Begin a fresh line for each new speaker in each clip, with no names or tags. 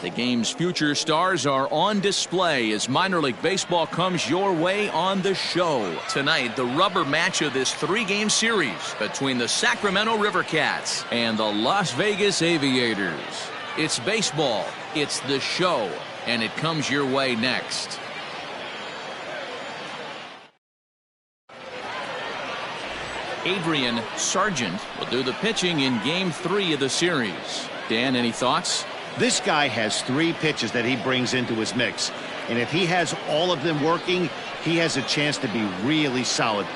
The game's future stars are on display as minor league baseball comes your way on the show. Tonight, the rubber match of this 3-game series between the Sacramento River Cats and the Las Vegas Aviators. It's baseball, it's the show, and it comes your way next. Adrian Sargent will do the pitching in Game 3 of the series. Dan, any thoughts?
This guy has 3 pitches that he brings into his mix, and if he has all of them working, he has a chance to be really solid.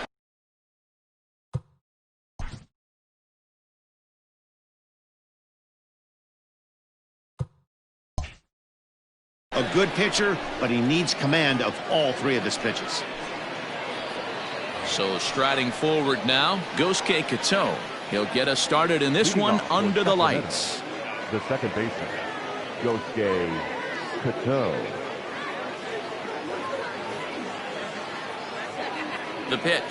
A good pitcher, but he needs command of all 3 of his pitches.
So striding forward now, Gosuke Kato. He'll get us started in this one under the lights.
The second baseman, Gosuke Kato.
The pitch.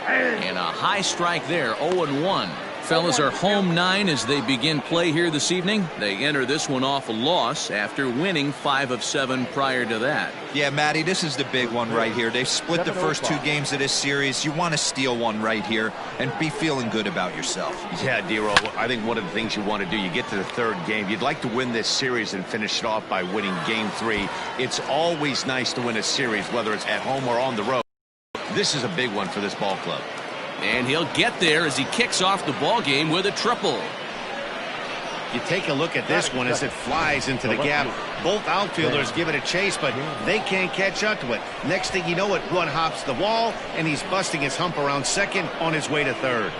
And a high strike there, 0-1. Fellas are home 9 as they begin play here this evening. They enter this one off a loss after winning 5 of 7 prior to that.
Yeah, Matty, this is the big one right here. They've split the first 2 games of this series. You want to steal one right here and be feeling good about yourself.
Yeah, Dero, I think one of the things you want to do, you get to the 3rd game, you'd like to win this series and finish it off by winning Game 3. It's always nice to win a series, whether it's at home or on the road. This is a big one for this ball club.
And he'll get there as he kicks off the ball game with a triple.
You take a look at this one as it flies into the gap. Both outfielders give it a chase, but they can't catch up to it. Next thing you know, it one hops the wall, and he's busting his hump around second on his way to third.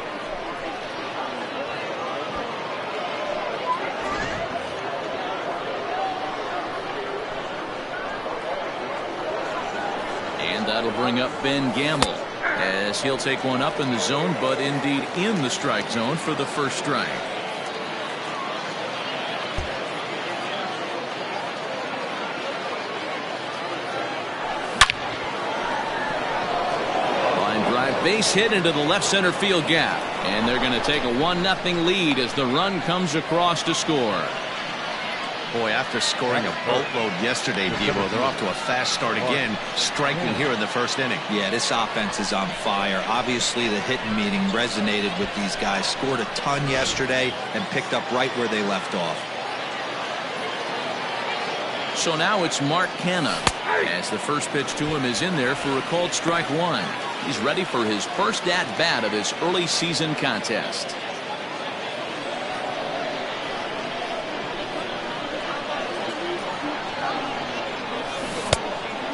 And that'll bring up Ben Gamble, as he'll take one up in the zone, but indeed in the strike zone for the first strike. Line drive, base hit into the left center field gap, and they're going to take a 1-0 lead as the run comes across to score.
Boy, after scoring a boatload yesterday, Dero, they're off to a fast start again, striking here in the first inning.
Yeah, this offense is on fire. Obviously, the hitting meeting resonated with these guys. Scored a ton yesterday and picked up right where they left off.
So now it's Mark Canha, as the first pitch to him is in there for a called strike 1. He's ready for his first at-bat of this early season contest.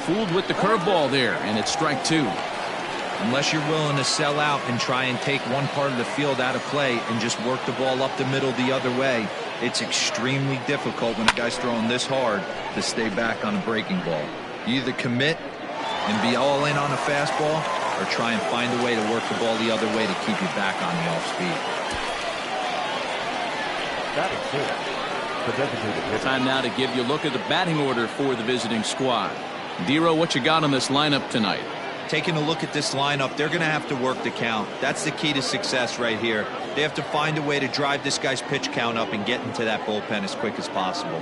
Fooled with the curveball there, and it's strike 2.
Unless you're willing to sell out and try and take one part of the field out of play and just work the ball up the middle the other way, it's extremely difficult when a guy's throwing this hard to stay back on a breaking ball. You either commit and be all in on a fastball or try and find a way to work the ball the other way to keep you back on the off speed.
Time now to give you a look at the batting order for the visiting squad. Dero, what you got on this lineup tonight?
Taking a look at this lineup, they're going to have to work the count. That's the key to success right here. They have to find a way to drive this guy's pitch count up and get into that bullpen as quick as possible.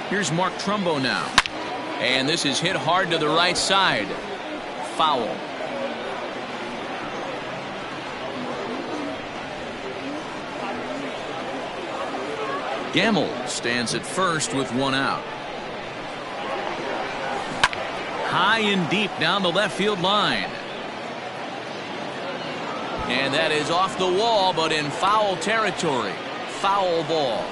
Here's Mark Trumbo now. And this is hit hard to the right side. Foul. Gamble stands at first with 1 out. High and deep down the left field line. And that is off the wall, but in foul territory. Foul ball.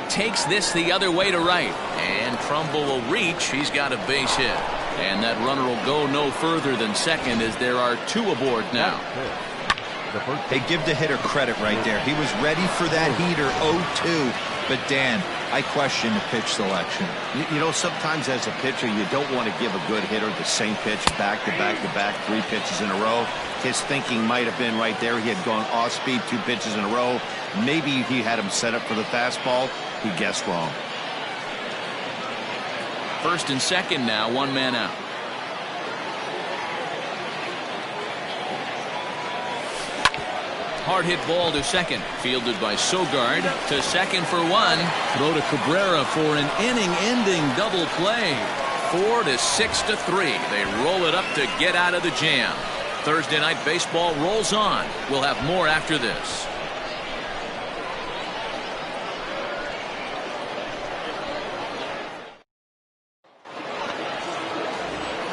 Takes this the other way to right, and Trumbo will reach. He's got a base hit, and that runner will go no further than second as there are 2 aboard now.
Hey, give the hitter credit right there. He was ready for that heater 0-2 But, Dan, I question the pitch selection.
You know, sometimes as a pitcher, you don't want to give a good hitter the same pitch back to back to back, 3 pitches in a row. His thinking might have been right there. He had gone off speed 2 pitches in a row. Maybe he had him set up for the fastball. He guessed wrong.
First and second now, 1 man out. Hard hit ball to second, fielded by Sogard. To second for 1. Throw to Cabrera for an inning-ending double play. 4-6-3. They roll it up to get out of the jam. Thursday night baseball rolls on. We'll have more after this.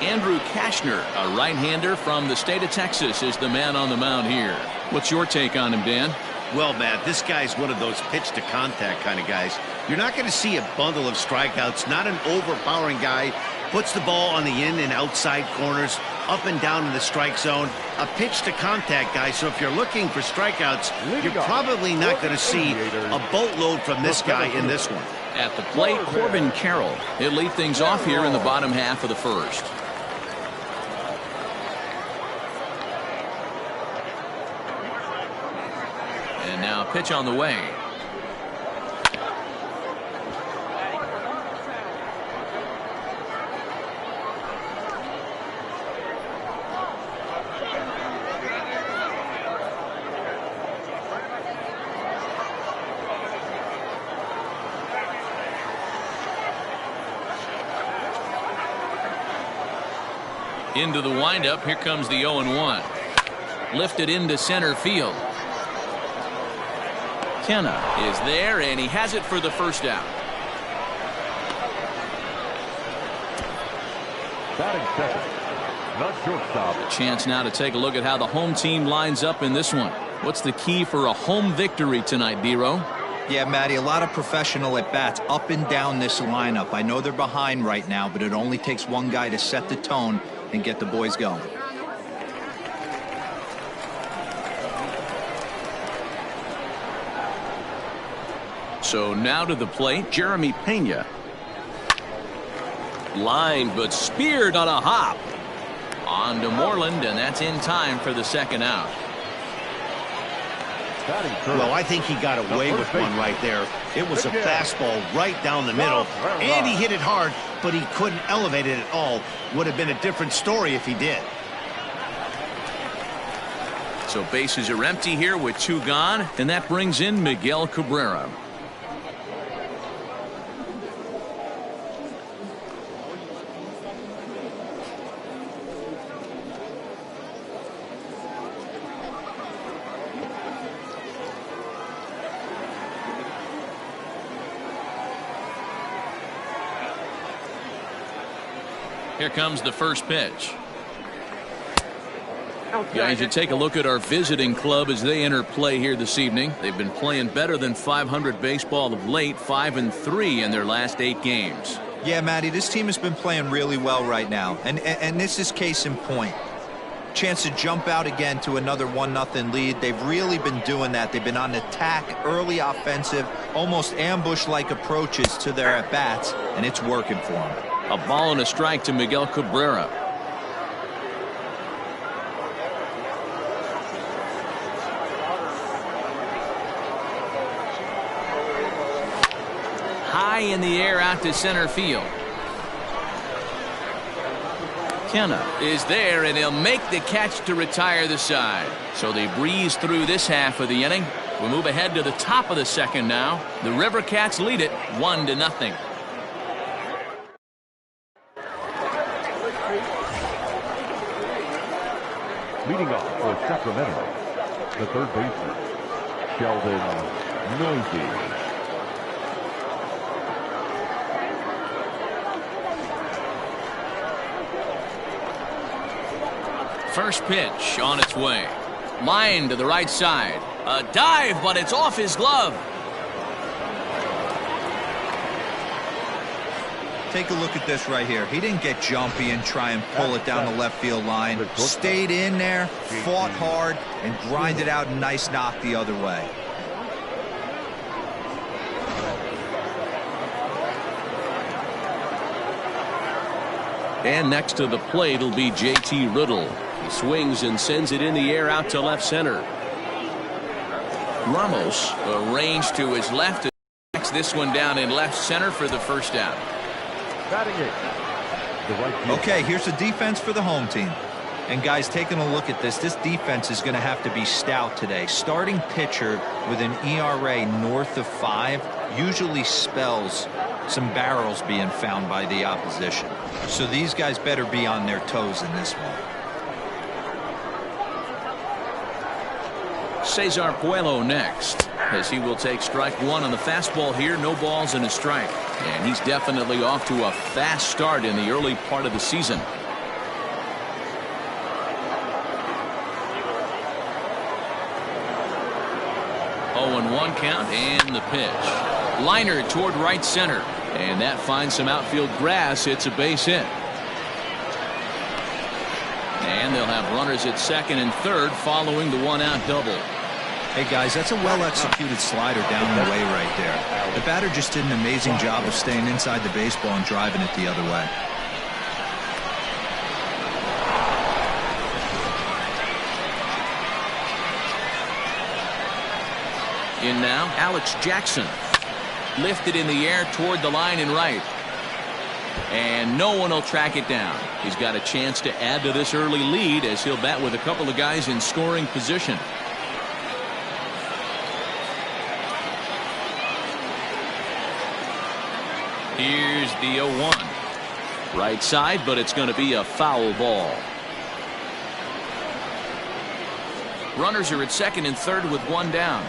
Andrew Kashner, a right-hander from the state of Texas, is the man on the mound here. What's your take on him, Dan?
Well, Matt, this guy's one of those pitch-to-contact kind of guys. You're not going to see a bundle of strikeouts, not an overpowering guy. Puts the ball on the in and outside corners, up and down in the strike zone. A pitch-to-contact guy, so if you're looking for strikeouts, you're probably not going to see a boatload from this guy in this one.
At the plate, Corbin Carroll. He'll lead things off here in the bottom half of the first. And now pitch on the way. Into the windup. Here comes the 0-1. Lifted into center field. Kenna is there, and he has it for the first out.
Batting second, not shortstop.
A chance now to take a look at how the home team lines up in this one. What's the key for a home victory tonight, D-Row?
Yeah, Matty, a lot of professional at-bats up and down this lineup. I know they're behind right now, but it only takes one guy to set the tone and get the boys going.
So now to the plate, Jeremy Pena. Lined but speared on a hop. On to Moreland, and that's in time for the second out.
Well, I think he got away with one right there. It was a fastball right down the middle, and he hit it hard, but he couldn't elevate it at all. Would have been a different story if he did.
So bases are empty here with 2 gone, and that brings in Miguel Cabrera. Here comes the first pitch. Yeah, you should take a look at our visiting club as they enter play here this evening. They've been playing better than .500 baseball of late, 5-3 in their last 8 games.
Yeah, Matty, this team has been playing really well right now, and this is case in point. Chance to jump out again to another 1-0 lead. They've really been doing that. They've been on attack, early offensive, almost ambush-like approaches to their at-bats, and it's working for them.
A ball and a strike to Miguel Cabrera. High in the air out to center field. Kenna is there, and he'll make the catch to retire the side. So they breeze through this half of the inning. We'll move ahead to the top of the second now. The River Cats lead it 1-0.
Leading off for Sacramento, the third baseman, Sheldon Noisy.
First pitch on its way. Line to the right side. A dive, but it's off his glove.
Take a look at this right here. He didn't get jumpy and try and pull it down the left field line. Stayed in there, fought hard, and grinded out a nice knock the other way.
And next to the plate will be J.T. Riddle.
He swings and sends it in the air out to left center.
Ramos arranged to his left. This one down in left center for the first out.
Okay, here's the defense for the home team. And guys, taking a look at this defense is going to have to be stout today. Starting pitcher with an ERA north of 5 usually spells some barrels being found by the opposition. So these guys better be on their toes in this one.
Cesar Puello next, as he will take strike 1 on the fastball here. No balls and a strike. And he's definitely off to a fast start in the early part of the season. 0-1 count, and the pitch. Liner toward right center, and that finds some outfield grass. It's a base hit. And they'll have runners at second and third following the 1-out double.
Hey guys, that's a well-executed slider down the way right there. The batter just did an amazing job of staying inside the baseball and driving it the other way.
In now, Alex Jackson. Lifted in the air toward the line and right. And no one will track it down. He's got a chance to add to this early lead as he'll bat with a couple of guys in scoring position. Here's the 0-1. Right side, but it's going to be a foul ball. Runners are at second and third with 1 down.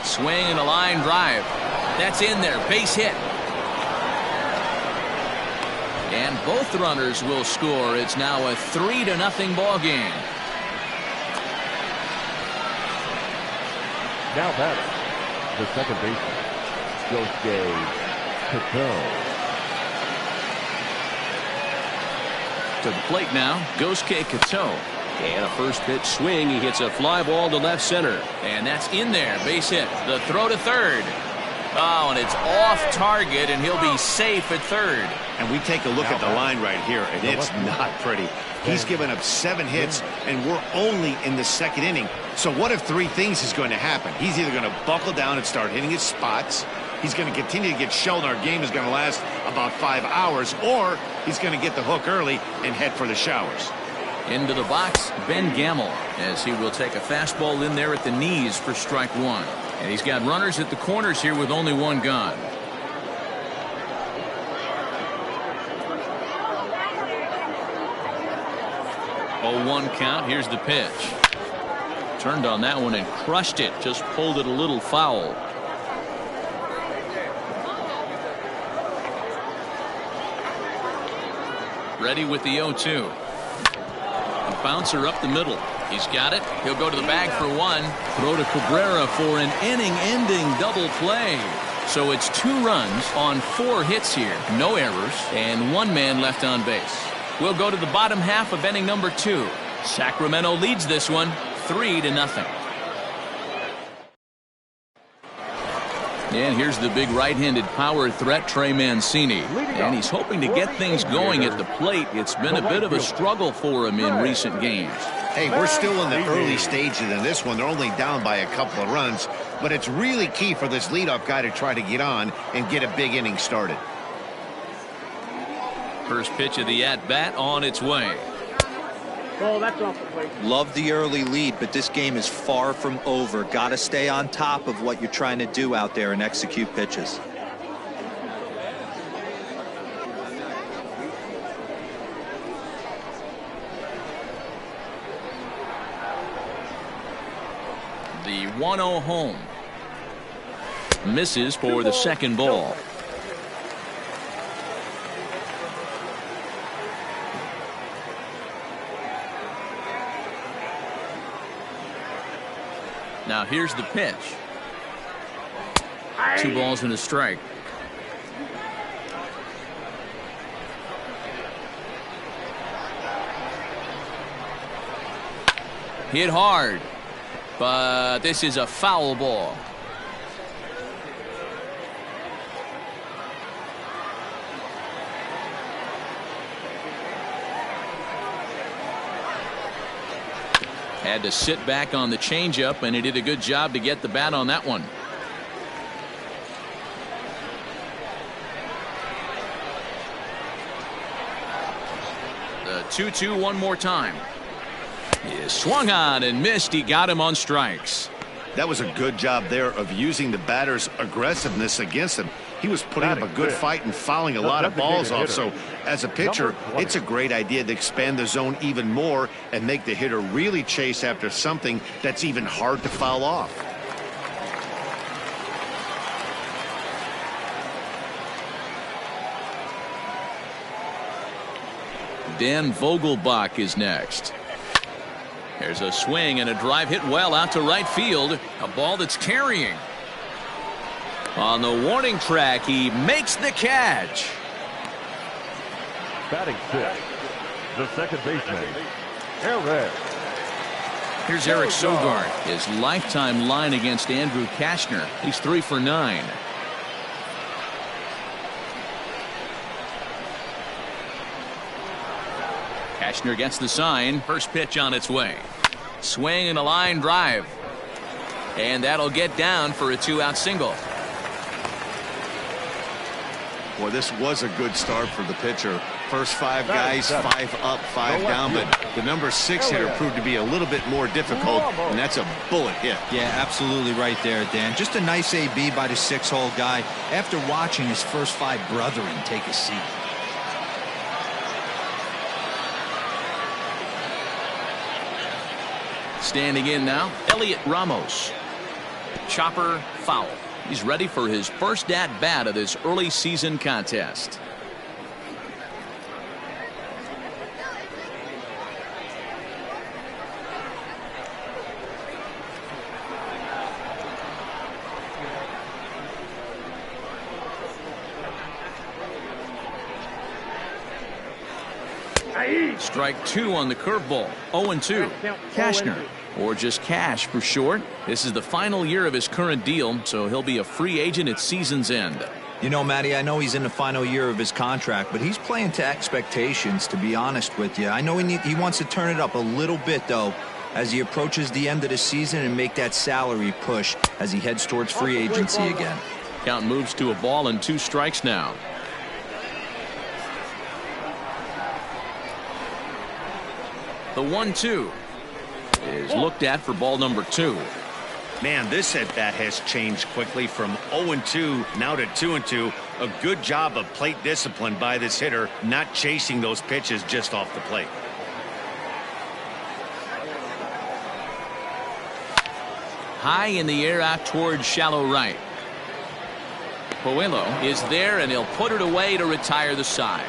Swing and a line drive. That's in there. Base hit. And both runners will score. It's now a 3-0 ball game.
Now batting, the second baseman, Deathdude667's.
To the plate now, Deathdude667's.
And a first pitch swing. He hits a fly ball to left center.
And that's in there. Base hit. The throw to third. Oh, and it's off target, and he'll be safe at third.
And we take a look at the line right here, and it's not pretty. He's given up 7 hits, and we're only in the second inning. So what if 3 things is going to happen? He's either going to buckle down and start hitting his spots, he's going to continue to get shelled, and our game is going to last about 5 hours, or he's going to get the hook early and head for the showers.
Into the box, Ben Gamel, as he will take a fastball in there at the knees for strike 1. And he's got runners at the corners here with only 1 gone. Oh, 1 count. Here's the pitch. Turned on that one and crushed it. Just pulled it a little foul. Ready with the 0-2. A bouncer up the middle. He's got it. He'll go to the bag for 1. Throw to Cabrera for an inning-ending double play. So it's 2 runs on 4 hits here. No errors, and 1 man left on base. We'll go to the bottom half of inning number 2. Sacramento leads this one 3-0. And here's the big right-handed power threat, Trey Mancini. And he's hoping to get things going at the plate. It's been a bit of a struggle for him in recent games.
Hey, we're still in the early stages in this one. They're only down by a couple of runs, but it's really key for this leadoff guy to try to get on and get a big inning started.
First pitch of the at-bat on its way.
Oh, that's off the plate.
Love the early lead, but this game is far from over. Got to stay on top of what you're trying to do out there and execute pitches.
The 1-0 home. Misses for the second ball. Now here's the pitch. 2 balls and a strike. Hit hard, but this is a foul ball. Had to sit back on the changeup, and he did a good job to get the bat on that one. The 2-2 one more time. He swung on and missed. He got him on strikes.
That was a good job there of using the batter's aggressiveness against him. He was putting up a good fight and fouling a lot of balls off. So as a pitcher, it's a great idea to expand the zone even more and make the hitter really chase after something that's even hard to foul off.
Dan Vogelbach is next. There's a swing and a drive hit well out to right field. A ball that's carrying. On the warning track, he makes the catch.
Batting fifth, the second baseman, Eric.
Here's Eric Sogard, his lifetime line against Andrew Kashner. He's 3 for 9. Kashner gets the sign. First pitch on its way. Swing and a line drive. And that'll get down for a 2-out single.
Boy, this was a good start for the pitcher. First 5 guys, 5 up, 5 down, but the number 6 hitter proved to be a little bit more difficult, and that's a bullet hit.
Yeah, absolutely right there, Dan. Just a nice AB by the 6-hole guy after watching his first 5 brethren take a seat.
Standing in now, Elliot Ramos. Chopper foul. He's ready for his first at-bat of this early season contest. Strike 2 on the curveball. 0-2. Kashner, or just Cash for short. This is the final year of his current deal, so he'll be a free agent at season's end.
You know, Matty, I know he's in the final year of his contract, but he's playing to expectations, to be honest with you. I know he wants to turn it up a little bit, though, as he approaches the end of the season and make that salary push as he heads towards free agency again.
Count moves to a ball and 2 strikes now. The 1-2 is looked at for ball number 2.
Man, this at bat has changed quickly from 0-2 now to 2-2. A good job of plate discipline by this hitter, not chasing those pitches just off the plate.
High in the air out towards shallow right. Puello is there, and he'll put it away to retire the side.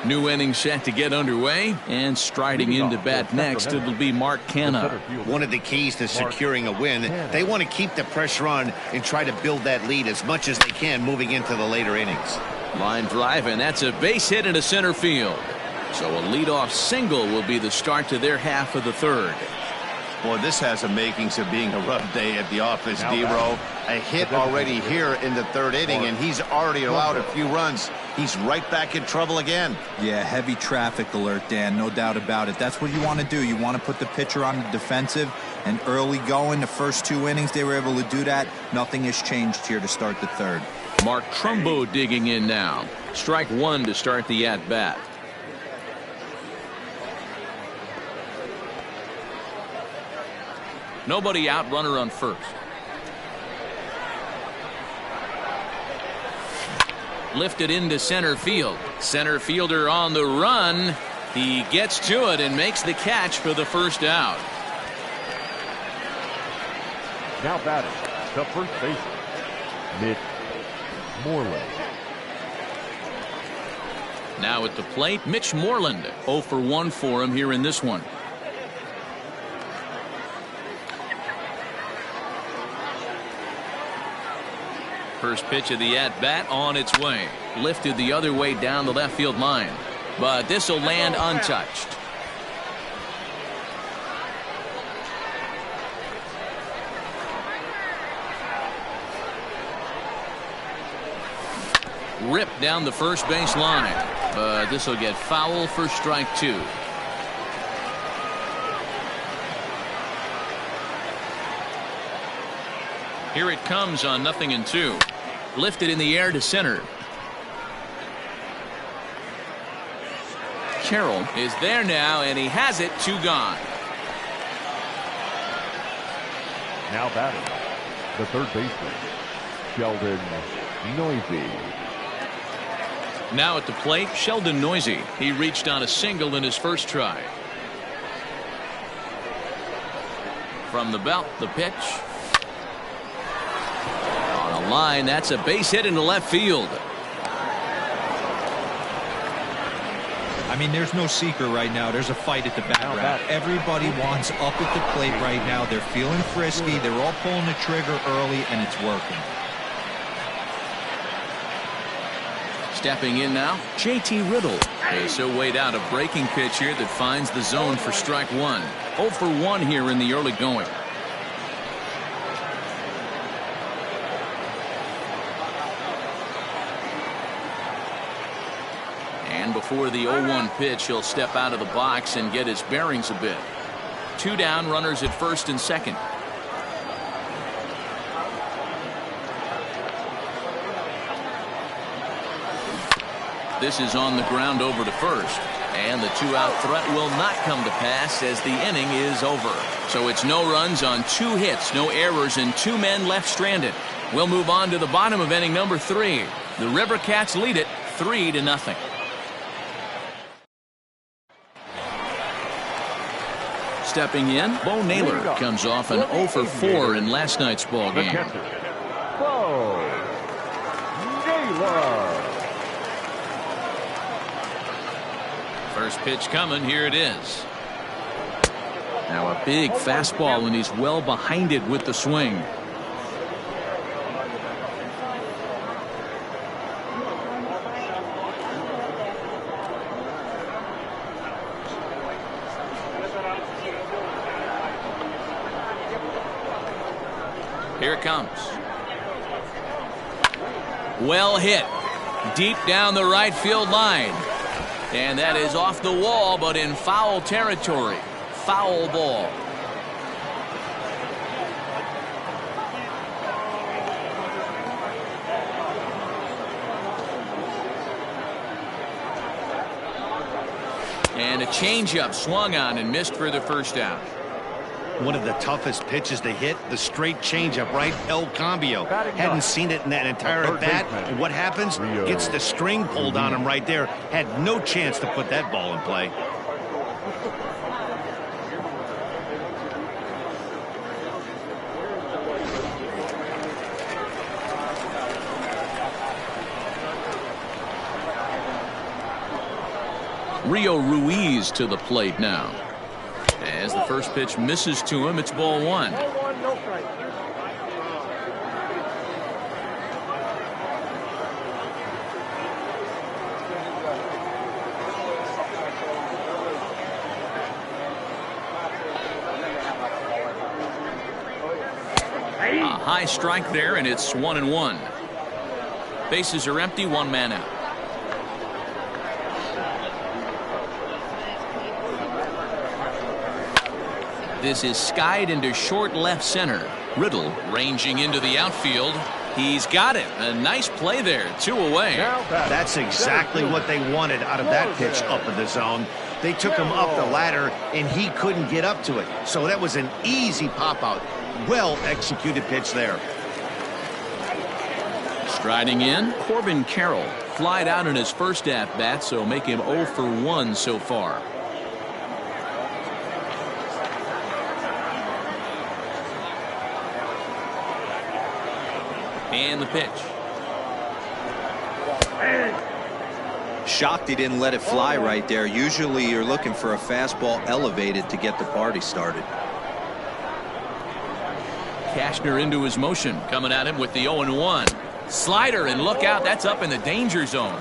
New inning set to get underway, and striding into bat next, it'll be Mark Canha.
One of the keys to securing a win, they want to keep the pressure on and try to build that lead as much as they can moving into the later innings.
Line drive, and that's a base hit into center field. So a leadoff single will be the start to their half of the third.
Boy, this has the makings of being a rough day at the office, D-Row. A hit already here in the 3rd inning, and he's already allowed a few runs. He's right back in trouble again.
Yeah, heavy traffic alert, Dan, no doubt about it. That's what you want to do. You want to put the pitcher on the defensive, and early going, the first 2 innings they were able to do that. Nothing has changed here to start the 3rd.
Mark Trumbo digging in now. Strike 1 to start the at-bat. Nobody out, runner on first. Lifted into center field. Center fielder on the run. He gets to it and makes the catch for the first out.
Now batting, the first baseman, Mitch Moreland.
Now at the plate, Mitch Moreland. 0 for 1 for him here in this one. First pitch of the at-bat on its way. Lifted the other way down the left field line. But this will land untouched. Ripped down the first base line, but this will get foul for strike 2. Here it comes on 0-2. Lifted in the air to center. Carroll is there now, and he has it. 2 gone.
Now batting, the third baseman, Sheldon Noisy.
Now at the plate, Sheldon Noisy. He reached on a single in his first try. From the belt, the pitch. On a line, that's a base hit into left field.
I mean, there's no secret right now. There's a fight at the bat rack. Everybody wants up at the plate right now. They're feeling frisky. They're all pulling the trigger early, and it's working.
Stepping in now, JT Riddle. They so weighed out a breaking pitch here that finds the zone for strike 1. 0 for 1 here in the early going. And before the 0-1 pitch, he'll step out of the box and get his bearings a bit. 2 down, runners at first and second. This is on the ground over to first. And the 2-out threat will not come to pass as the inning is over. So it's no runs on 2 hits, no errors, and 2 men left stranded. We'll move on to the bottom of inning number 3. The River Cats lead it 3-0. Stepping in, Bo Naylor comes off an 0 for 4 in last night's ball game.
Bo Naylor.
First pitch coming, here it is. Now a big fastball, and he's well behind it with the swing. Here it comes. Well hit. Deep down the right field line. And that is off the wall, but in foul territory. Foul ball. And a changeup swung on and missed for the first out.
One of the toughest pitches to hit, the straight changeup, right? El Cambio. Hadn't seen it in that entire at bat. And what happens? Gets the string pulled on him right there. Had no chance to put that ball in play.
Rio Ruiz to the plate now. As the first pitch misses to him, it's ball 1. A high strike there, and it's 1-1. Bases are empty, 1 man out. This is skied into short left center. Riddle ranging into the outfield. He's got it. A nice play there. 2 away.
That's exactly what they wanted out of that pitch up in the zone. They took him up the ladder, and he couldn't get up to it. So that was an easy pop-out. Well-executed pitch there.
Striding in, Corbin Carroll. Flied out in his first at-bat, so make him 0 for 1 so far. And the pitch.
Shocked he didn't let it fly right there. Usually you're looking for a fastball elevated to get the party started.
Cashner into his motion, coming at him with the 0-1. Slider, and look out, that's up in the danger zone.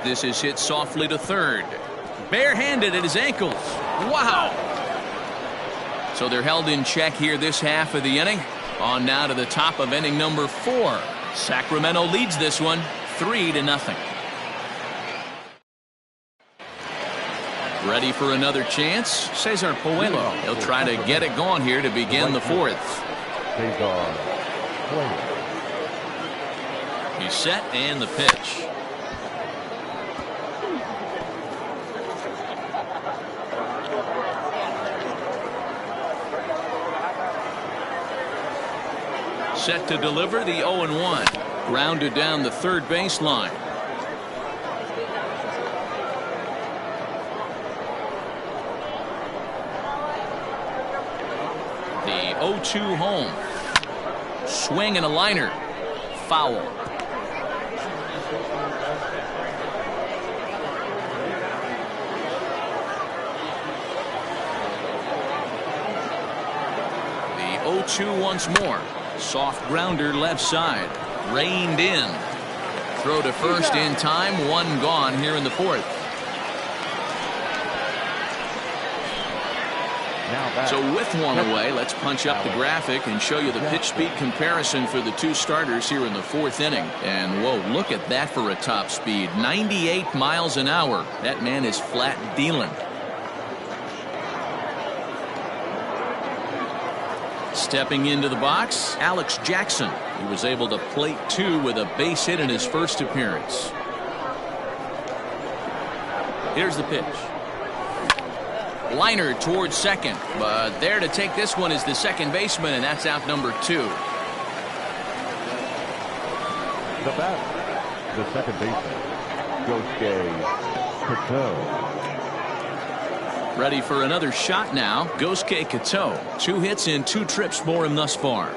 this is hit softly to third. Barehanded at his ankles. Wow. So they're held in check here this half of the inning. On now to the top of inning number 4. Sacramento leads this one 3-0. Ready for another chance? Cesar Puello. He'll try to get it going here to begin the 4th. He's set and the pitch. Set to deliver the 0-1. Grounded down the third baseline. The 0-2 home. Swing and a liner. Foul. The 0-2 once more. Soft grounder left side. Reined in. Throw to first in time. One gone here in the 4th. So with one away, let's punch up the graphic and show you the pitch speed comparison for the two starters here in the 4th inning. And whoa, look at that for a top speed. 98 miles an hour. That man is flat dealing. Stepping into the box, Alex Jackson. He was able to plate 2 with a base hit in his first appearance. Here's the pitch. Liner towards second, but there to take this one is the second baseman, and that's out number 2.
The bat, the second baseman, Gosuke Kato.
Ready for another shot now. Gosuke Kato. 2 hits and 2 trips for him thus far.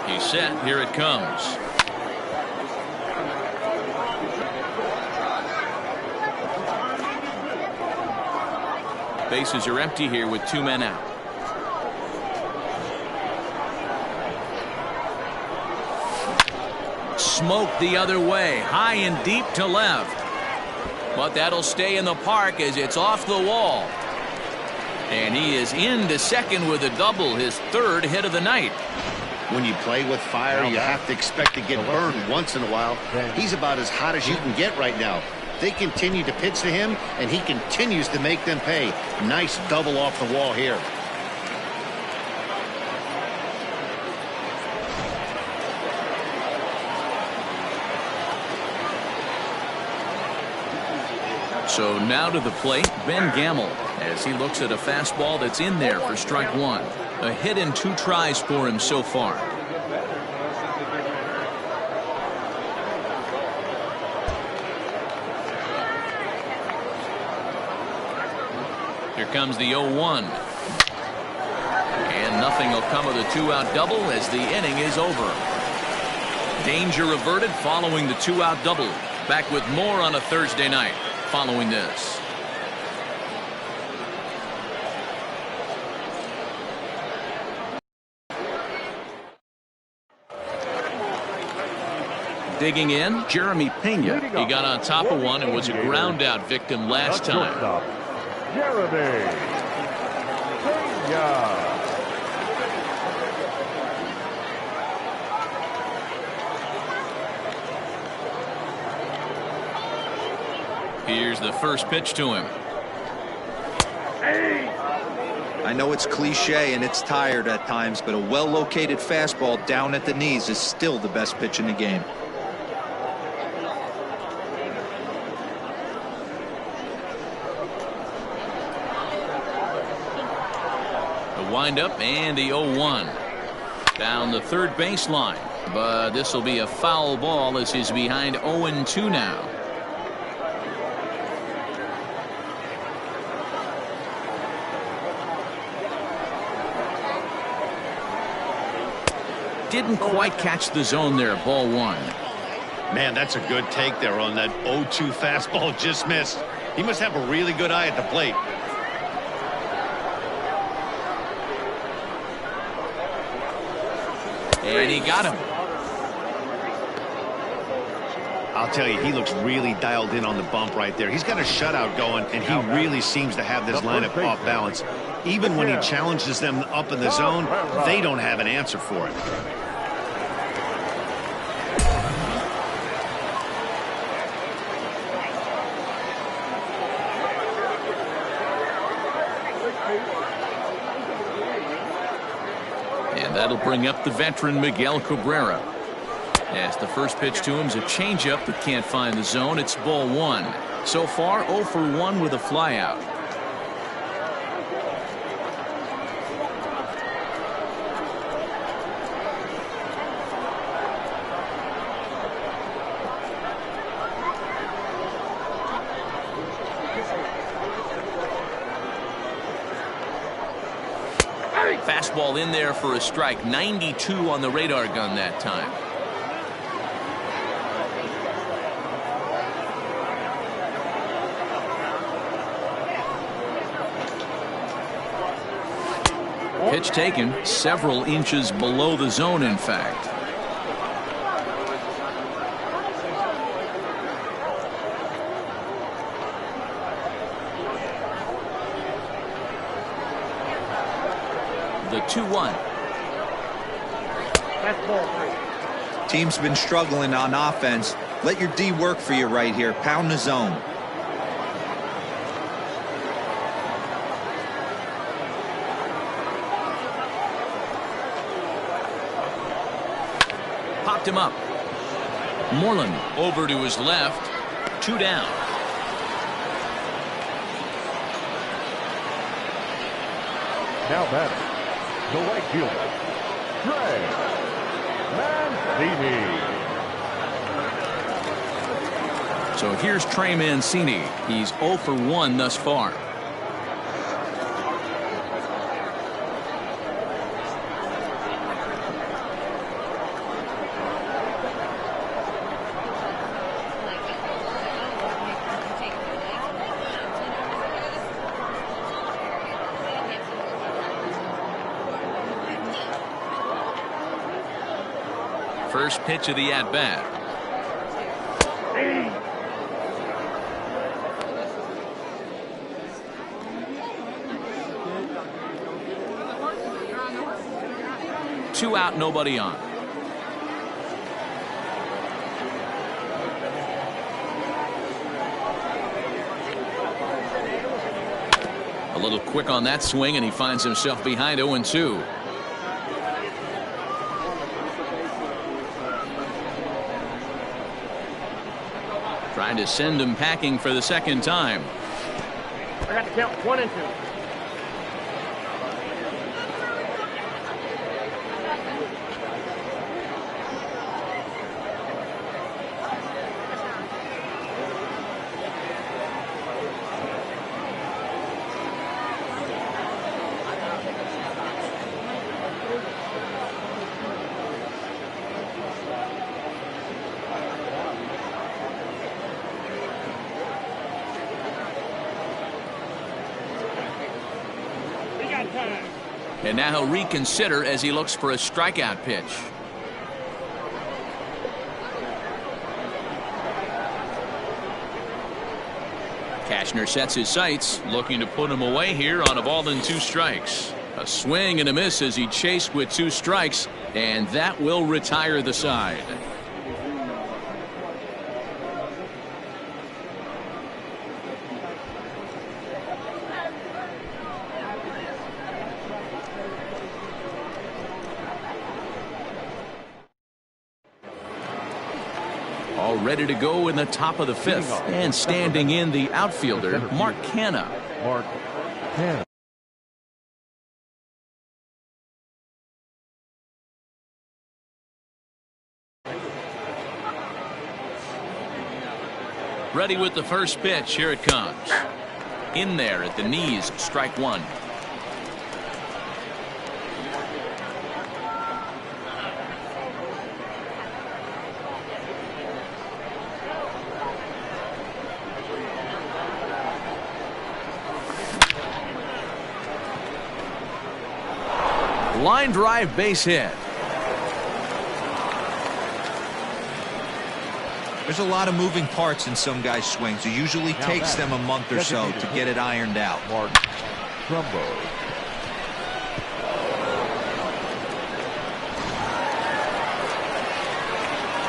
He's set. Here it comes. Bases are empty here with 2 men out. Smoke the other way. High and deep to left. But that'll stay in the park as it's off the wall. And he is into second with a double, his 3rd hit of the night.
When you play with fire, you have to expect to get burned once in a while. He's about as hot as you can get right now. They continue to pitch to him, and he continues to make them pay. Nice double off the wall here.
So now to the plate, Ben Gamble, as he looks at a fastball that's in there for strike 1. A hit and 2 tries for him so far. Here comes the 0-1. And nothing will come of the 2-out double as the inning is over. Danger averted following the 2-out double. Back with more on a Thursday night following this. Digging in, Jeremy Pena. He got on top of one and was a ground out victim last time.
Jeremy Pena.
Here's the first pitch to him.
I know it's cliche and it's tired at times, but a well-located fastball down at the knees is still the best pitch in the game.
The windup and the 0-1. Down the third baseline. But this will be a foul ball as he's behind 0-2 now. Didn't quite catch the zone there. Ball 1.
Man, that's a good take there on that 0-2 fastball. Just missed. He must have a really good eye at the plate.
And he got him.
I'll tell you, he looks really dialed in on the bump right there. He's got a shutout going, and he really seems to have this lineup off balance. Even when he challenges them up in the zone, they don't have an answer for it.
And that'll bring up the veteran Miguel Cabrera. As the first pitch to him is a changeup that can't find the zone. It's ball one. So far, 0 for 1 with a flyout. Fastball in there for a strike. 92 on the radar gun that time. Pitch taken several inches below the zone, in fact. The 2-1.
That's ball 3.
Team's been struggling on offense. Let your D work for you right here. Pound the zone.
Popped him up. Moreland over to his left. 2 down.
Now batting, the right fielder, Trey Mancini.
So here's Trey Mancini. He's 0 for 1 thus far. First pitch of the at-bat. Two out, nobody on. A little quick on that swing, and he finds himself behind 0-2. Trying to send him packing for the second time.
I got to count 1 and 2.
And now he'll reconsider as he looks for a strikeout pitch. Cashner sets his sights, looking to put him away here on a ball and 2 strikes. A swing and a miss as he chased with 2 strikes, and that will retire the side. All ready to go in the top of the 5th, and standing in the outfielder, Mark Canha.
Mark Canha.
Ready with the first pitch. Here it comes. In there at the knees, strike 1. Line drive, base hit.
There's a lot of moving parts in some guys' swings. It usually takes them a month or so to get it ironed out.
Mark Trumbo.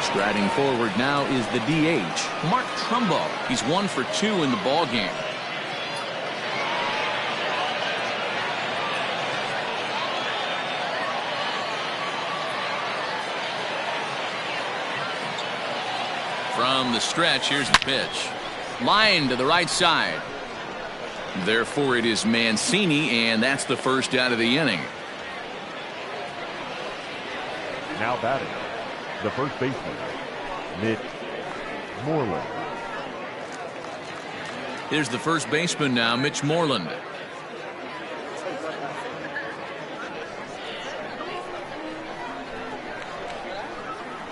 Striding forward now is the DH, Mark Trumbo. He's 1 for 2 in the ball game. From the stretch, here's the pitch. Line to the right side. Therefore, it is Mancini, and that's the first out of the inning.
Now batting, the first baseman, Mitch Moreland.
Here's the first baseman now, Mitch Moreland.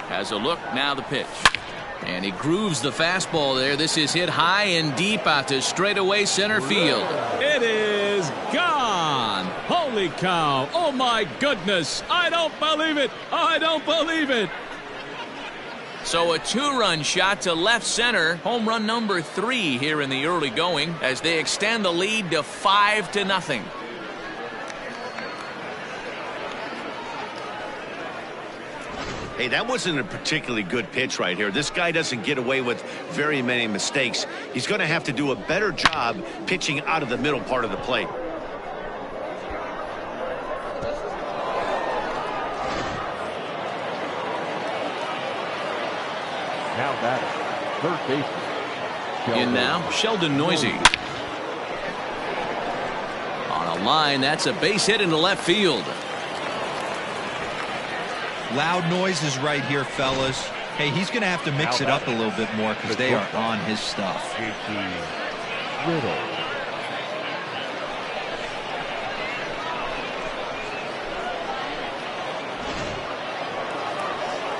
Has a look, now the pitch. And he grooves the fastball there. This is hit high and deep out to straightaway center field.
It is gone. Holy cow. Oh, my goodness. I don't believe it. I don't believe it.
So a 2-run shot to left center. Home run number 3 here in the early going as they extend the lead to 5-0.
Hey, that wasn't a particularly good pitch right here. This guy doesn't get away with very many mistakes. He's going to have to do a better job pitching out of the middle part of the plate.
Now batting, third baseman.
In now, Sheldon Noisy. On a line, that's a base hit into left field.
Loud noises right here, fellas. Hey, he's going to have to mix it up a little bit more because they are on his stuff.
Riddle.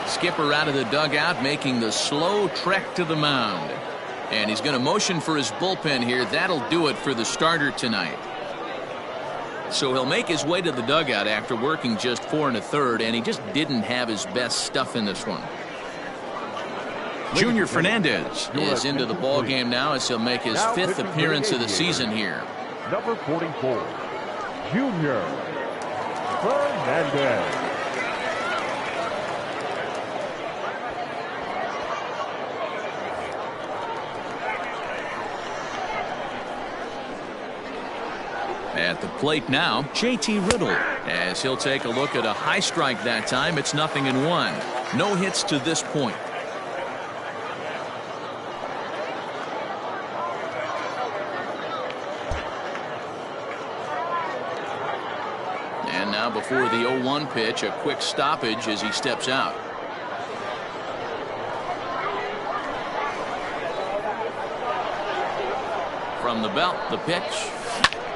Skipper out of the dugout making the slow trek to the mound. And he's going to motion for his bullpen here. That'll do it for the starter tonight. So he'll make his way to the dugout after working just 4 1/3, and he just didn't have his best stuff in this one. Junior Fernandez is into the ball game now as he'll make his 5th appearance of the season here.
Number 44, Junior Fernandez.
At the plate now, JT Riddle, as he'll take a look at a high strike that time. It's 0-1. No hits to this point. And now before the 0-1 pitch, a quick stoppage as he steps out. From the belt, the pitch.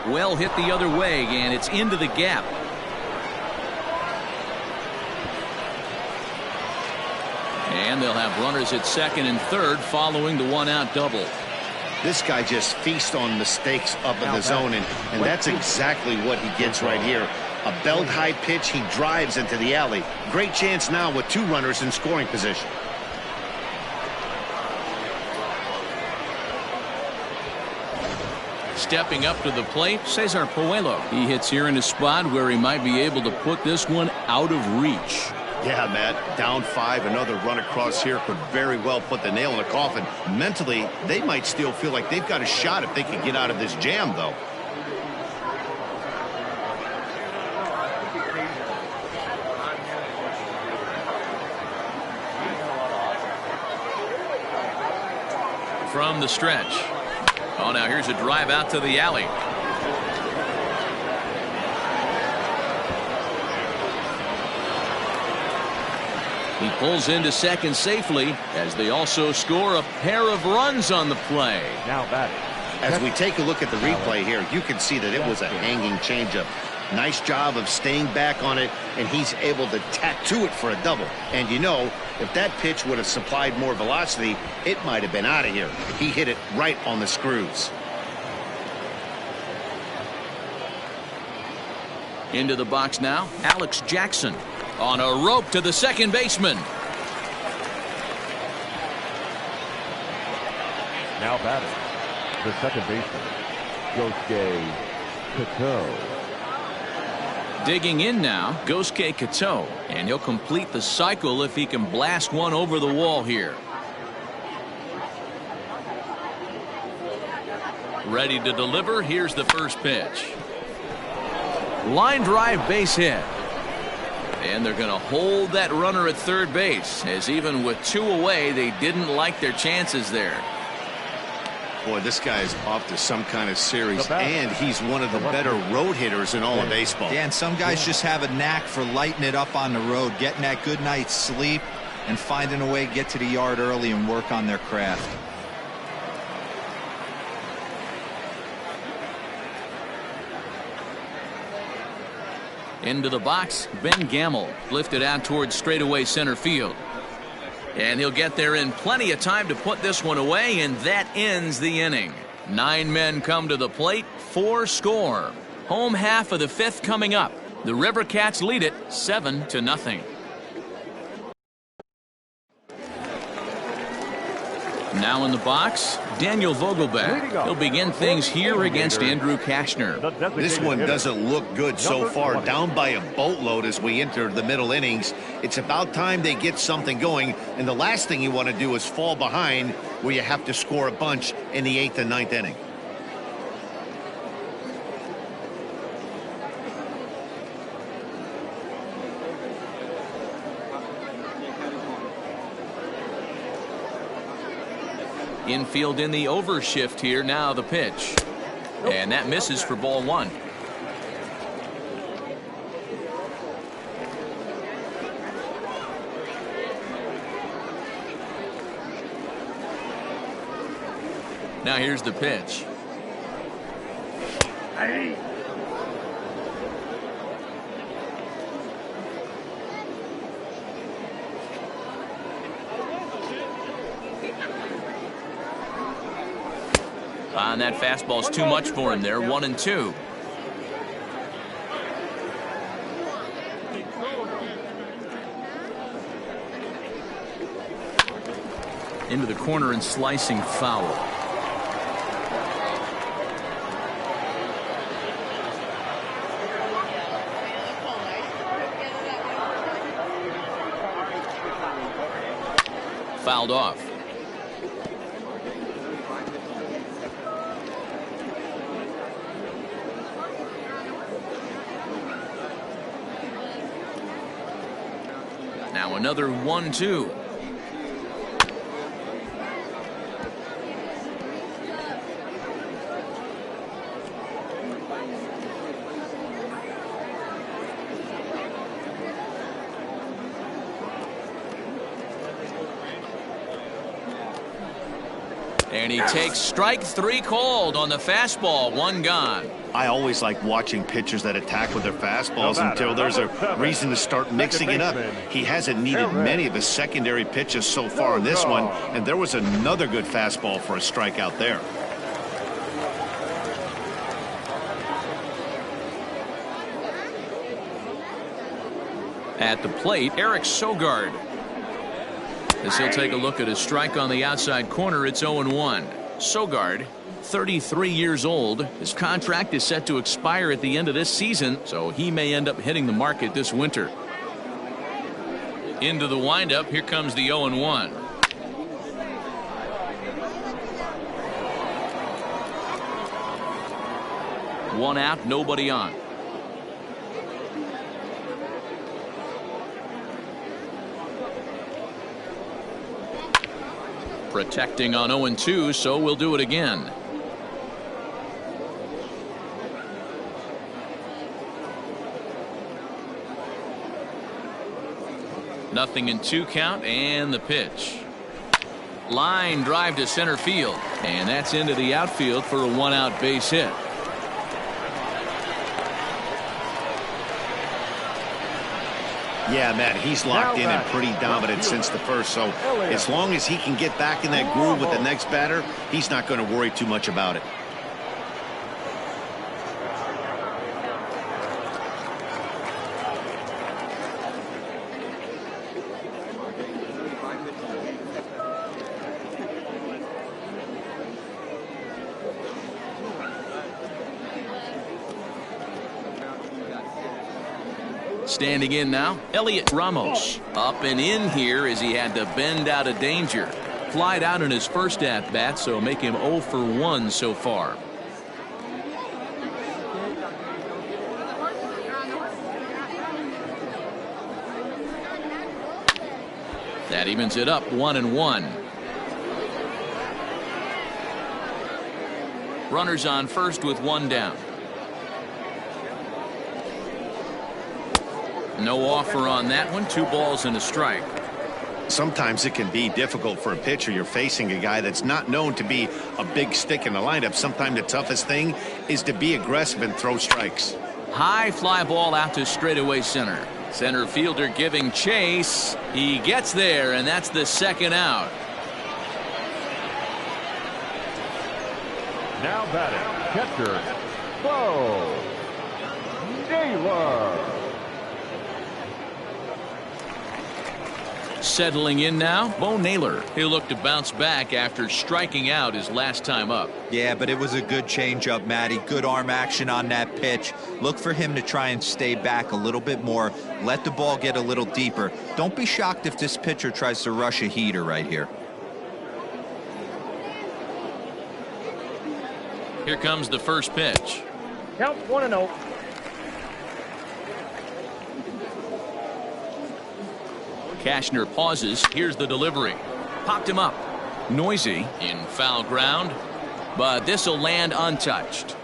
Well hit the other way, and it's into the gap. And they'll have runners at second and third following the 1-out double.
This guy just feasts on mistakes up in the zone, and that's exactly what he gets right here. A belt-high pitch, he drives into the alley. Great chance now with 2 runners in scoring position.
Stepping up to the plate, Cesar Puello. He hits here in a spot where he might be able to put this one out of reach.
Yeah, Matt, down 5, another run across here could very well put the nail in the coffin. Mentally, they might still feel like they've got a shot if they can get out of this jam, though.
From the stretch. Oh, now here's a drive out to the alley. He pulls into second safely as they also score a pair of runs on the play.
Now batting.
As we take a look at the replay here, you can see that it was a hanging changeup. Nice job of staying back on it, and he's able to tattoo it for a double. And you know, if that pitch would have supplied more velocity, it might have been out of here. He hit it right on the screws.
Into the box now, Alex Jackson on a rope to the second baseman.
Now batting, the second baseman, Yosuke Kato.
Digging in now, Yosuke Kato, and he'll complete the cycle if he can blast one over the wall here. Ready to deliver. Here's the first pitch. Line drive, base hit. And they're going to hold that runner at third base, as even with 2 away, they didn't like their chances there.
Boy, this guy is off to some kind of series, and he's one of the better road hitters in all of baseball.
Yeah, and some guys just have a knack for lighting it up on the road, getting that good night's sleep, and finding a way to get to the yard early and work on their craft.
Into the box, Ben Gamble lifted out towards straightaway center field. And he'll get there in plenty of time to put this one away, and that ends the inning. 9 men come to the plate, 4 score. Home half of the 5th coming up. The River Cats lead it 7-0. Now in the box, Daniel Vogelbach. He'll begin things here against Andrew Kashner.
This one doesn't look good so far. Down by a boatload as we enter the middle innings. It's about time they get something going, and the last thing you want to do is fall behind where you have to score a bunch in the 8th and 9th inning.
Infield in the overshift here. Now the pitch. And that misses for ball 1. Now here's the pitch. And that fastball's too much for him there. 1-2. Into the corner and slicing foul. Fouled off. Now another 1-2. And he takes strike 3 called on the fastball. 1 gone.
I always like watching pitchers that attack with their fastballs until there's a reason to start mixing it up. He hasn't needed many of his secondary pitches so far in this one, and there was another good fastball for a strikeout there.
At the plate, Eric Sogard. As he'll take a look at a strike on the outside corner, it's 0-1. Sogard, 33 years old. His contract is set to expire at the end of this season, so he may end up hitting the market this winter. Into the windup, here comes the 0-1. One out, nobody on. Protecting on 0-2, so we'll do it again. Nothing in 2 count, and the pitch. Line drive to center field, and that's into the outfield for a 1-out base hit.
Yeah, Matt, he's locked in and pretty dominant since the first, so as long as he can get back in that groove with the next batter, he's not going to worry too much about it.
Standing in now, Elliot Ramos. Up and in here as he had to bend out of danger. Flied out in his first at-bat, so make him 0 for 1 so far. That evens it up 1-1. Runners on first with one down. No offer on that one. 2 balls and a strike.
Sometimes it can be difficult for a pitcher. You're facing a guy that's not known to be a big stick in the lineup. Sometimes the toughest thing is to be aggressive and throw strikes.
High fly ball out to straightaway center. Center fielder giving chase. He gets there, and that's the second out.
Now batting, catcher, Bo Naylor.
Settling in now, Bo Naylor. He'll look to bounce back after striking out his last time up.
Yeah, but it was a good changeup, Matty. Good arm action on that pitch. Look for him to try and stay back a little bit more. Let the ball get a little deeper. Don't be shocked if this pitcher tries to rush a heater right here.
Here comes the first pitch.
Count 1-0.
Cashner pauses. Here's the delivery. Popped him up. Noisy in foul ground, but this will land untouched.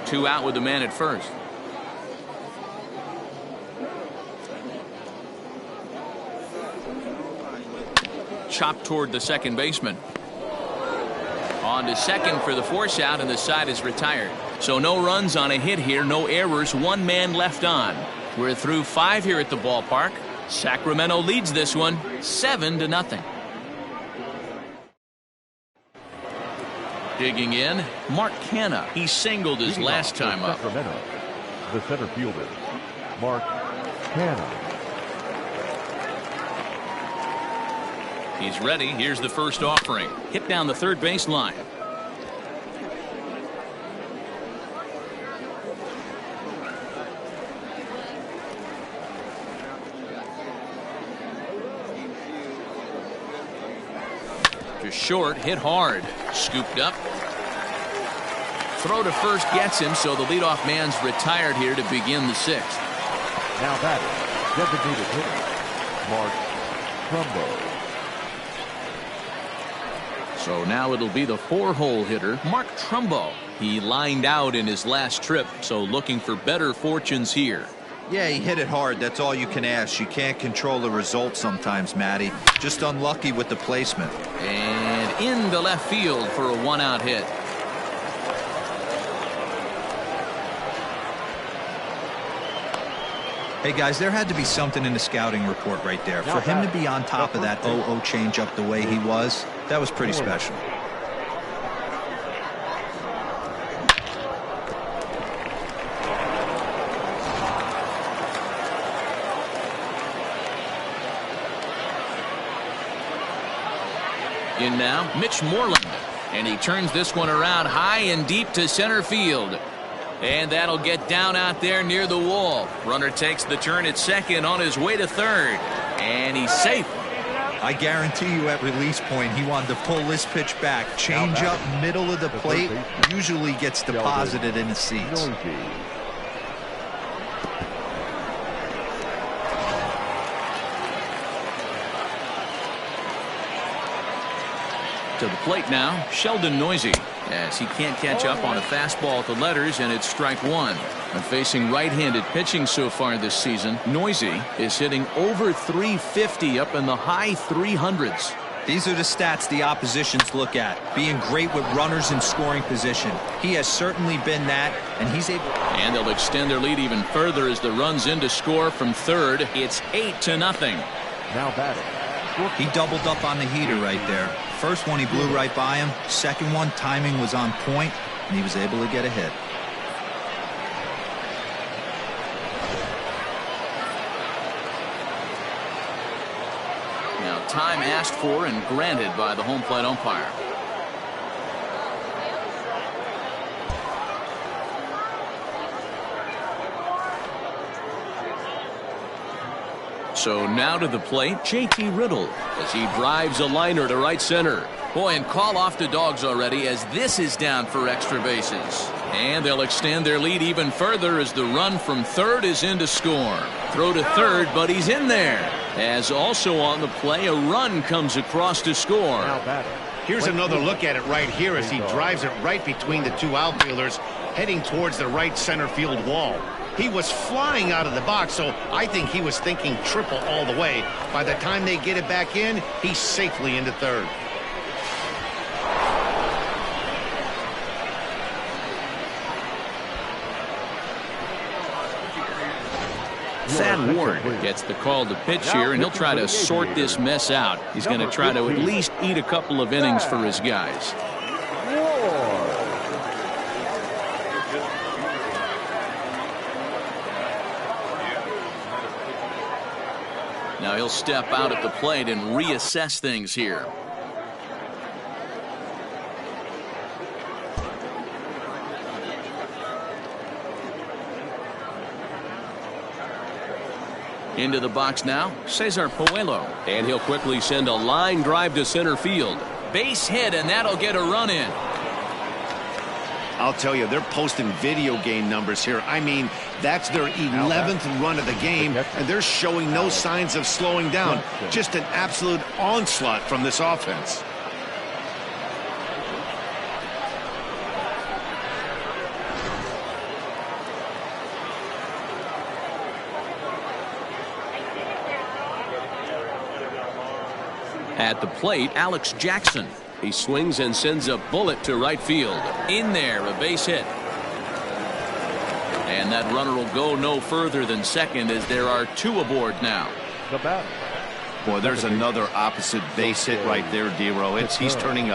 2 out with the man at first. Chopped toward the second baseman. On to second for the force out, and the side is retired. So no runs on a hit here, no errors, 1 man left on. We're through 5 here at the ballpark. Sacramento leads this one 7-0. Digging in, Mark Canha. He singled his last time up.
Sacramento, the center fielder, Mark Canha.
He's ready. Here's the first offering. Hit down the third base line. Just short, hit hard. Scooped up. Throw to first gets him, so the leadoff man's retired here to begin the 6th.
Now batting, designated hitter, Mark Trumbo.
So now it'll be the 4-hole hitter, Mark Trumbo. He lined out in his last trip, so looking for better fortunes here.
Yeah, he hit it hard. That's all you can ask. You can't control the result sometimes, Matty. Just unlucky with the placement.
And into left field for a 1-out hit.
Hey, guys, there had to be something in the scouting report right there. For him to be on top of that 0-0 changeup the way he was, that was pretty special.
In now, Mitch Moreland. And he turns this one around high and deep to center field. And that'll get down out there near the wall. Runner takes the turn at second on his way to third. And he's safe.
I guarantee you at release point, he wanted to pull this pitch back. Change up, middle of the plate, usually gets deposited in the seats.
To the plate now, Sheldon Noisy, as he can't catch up on a fastball at the letters, and it's strike 1. And facing right-handed pitching so far this season, Noisy is hitting over 350 up in the high 300s.
These are the stats the oppositions look at. Being great with runners in scoring position. He has certainly been that, and he's able.
And they'll extend their lead even further as the runs in to score from third. It's 8-0.
Now batting.
He doubled up on the heater right there. First one he blew right by him. Second one, timing was on point, and he was able to get a hit.
Now time asked for and granted by the home plate umpire. So now to the plate, JT Riddle, as he drives a liner to right center. Boy, and call off the Dogs already, as this is down for extra bases. And they'll extend their lead even further as the run from third is in to score. Throw to third, but he's in there. As also on the play, a run comes across to score.
Here's another look at it right here as he drives it right between the two outfielders, heading towards the right center field wall. He was flying out of the box, so I think he was thinking triple all the way. By the time they get it back in, he's safely into third.
Thad Ward gets the call to pitch here, and he'll try to sort this mess out. He's going to try to at least eat a couple of innings for his guys. Now he'll step out at the plate and reassess things here. Into the box now, Cesar Puello.
And he'll quickly send a line drive to center field.
Base hit, and that'll get a run in.
I'll tell you, they're posting video game numbers here. I mean, that's their 11th run of the game, and they're showing no signs of slowing down. Just an absolute onslaught from this offense.
At the plate, Alex Jackson.
He swings and sends a bullet to right field.
In there, a base hit. And that runner will go no further than second as there are two aboard now.
Boy, there's another opposite base hit right there, D-Row. He's turning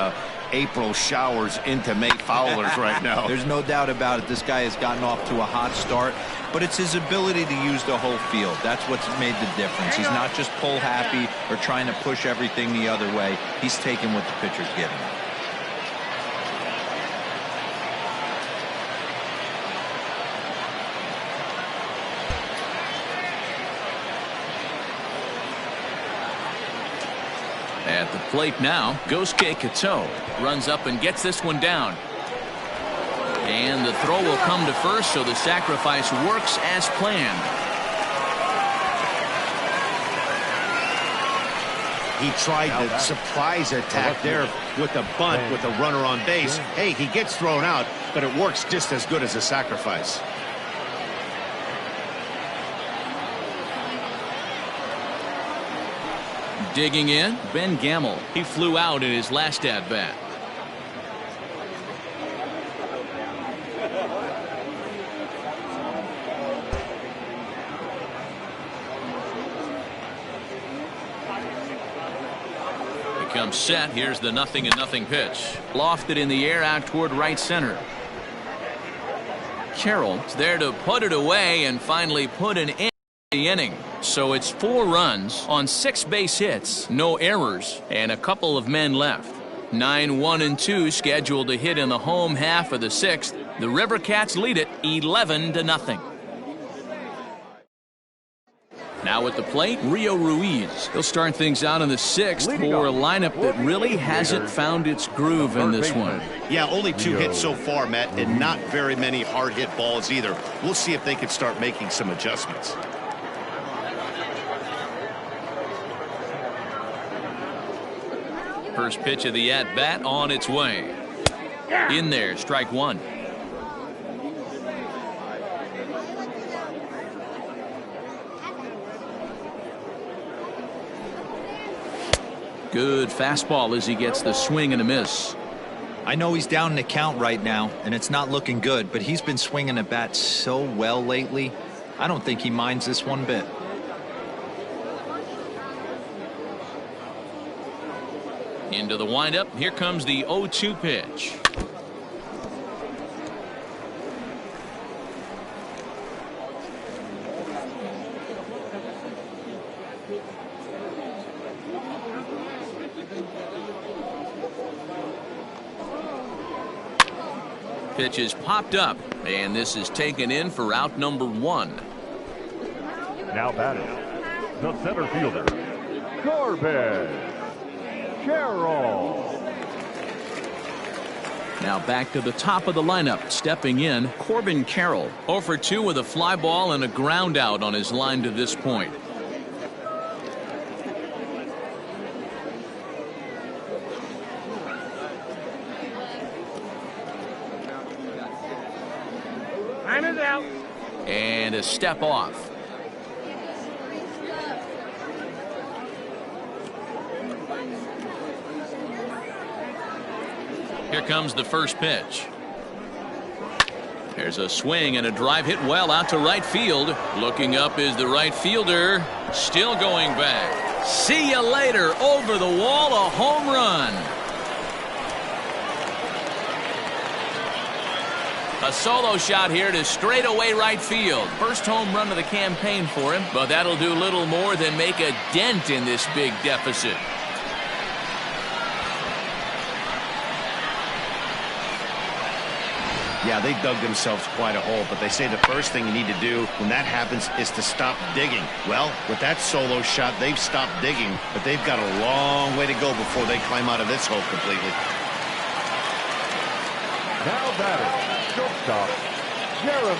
April showers into May foulers right now.
There's no doubt about it. This guy has gotten off to a hot start, but it's his ability to use the whole field. That's what's made the difference. He's not just pull happy or trying to push everything the other way. He's taking what the pitcher's giving him.
At the plate now, Gosuke Kato runs up and gets this one down. And the throw will come to first, so the sacrifice works as planned.
He tried the surprise attack there with a bunt with a runner on base. Hey, he gets thrown out, but it works just as good as a sacrifice.
Digging in, Ben Gamel. He flew out in his last at-bat. He comes set. Here's the 0-0 pitch. Lofted in the air out toward right center. Carroll's there to put it away and finally put an end to the inning. So it's 4 runs on 6 base hits, no errors, and a couple of men left. 9, 1, and 2 scheduled to hit in the home half of the 6th. The River Cats lead it 11-0. Now at the plate, Rio Ruiz. He'll start things out in the 6th for a lineup that really hasn't found its groove in this one.
Yeah, only 2 hits so far, Matt, and not very many hard hit balls either. We'll see if they can start making some adjustments.
First pitch of the at-bat on its way. In there, strike 1. Good fastball as he gets the swing and a miss.
I know he's down in the count right now, and it's not looking good, but he's been swinging the bat so well lately. I don't think he minds this one bit.
Into the windup. Here comes the 0-2 pitch. Pitch is popped up, and this is taken in for out number 1.
Now batting, The center fielder, Corbin Carroll.
Now back to the top of the lineup. Stepping in, Corbin Carroll. 0 for 2 with a fly ball and a ground out on his line to this point.
Time is out.
And a step off. Here comes the first pitch. There's a swing and a drive hit well out to right field. Looking up is the right fielder. Still going back. See you later. Over the wall, a home run. A solo shot here to straightaway right field. First home run of the campaign for him, but that'll do little more than make a dent in this big deficit.
Yeah, they dug themselves quite a hole, but they say the first thing you need to do when that happens is to stop digging. Well, with that solo shot, they've stopped digging, but they've got a long way to go before they climb out of this hole completely.
Now batting, shortstop, Jeremy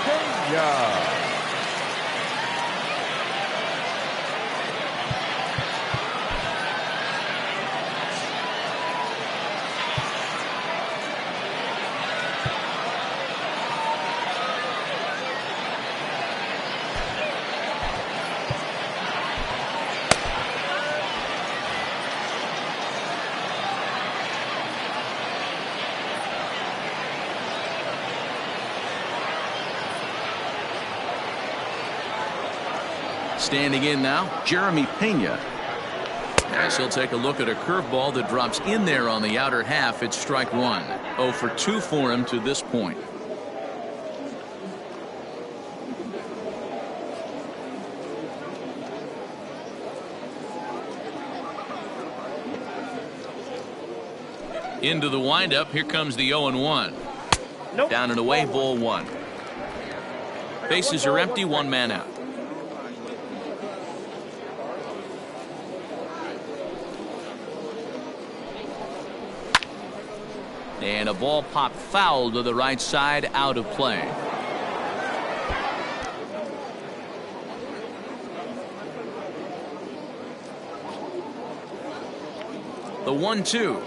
Pena.
Standing in now, Jeremy Pena. As he'll take a look at a curveball that drops in there on the outer half. It's strike one. 0 for 2 for him to this point. Into the windup. Here comes the 0-1.
Nope.
Down and away, ball one. Bases are empty, one man out. And a ball popped foul to the right side, out of play. The 1-2.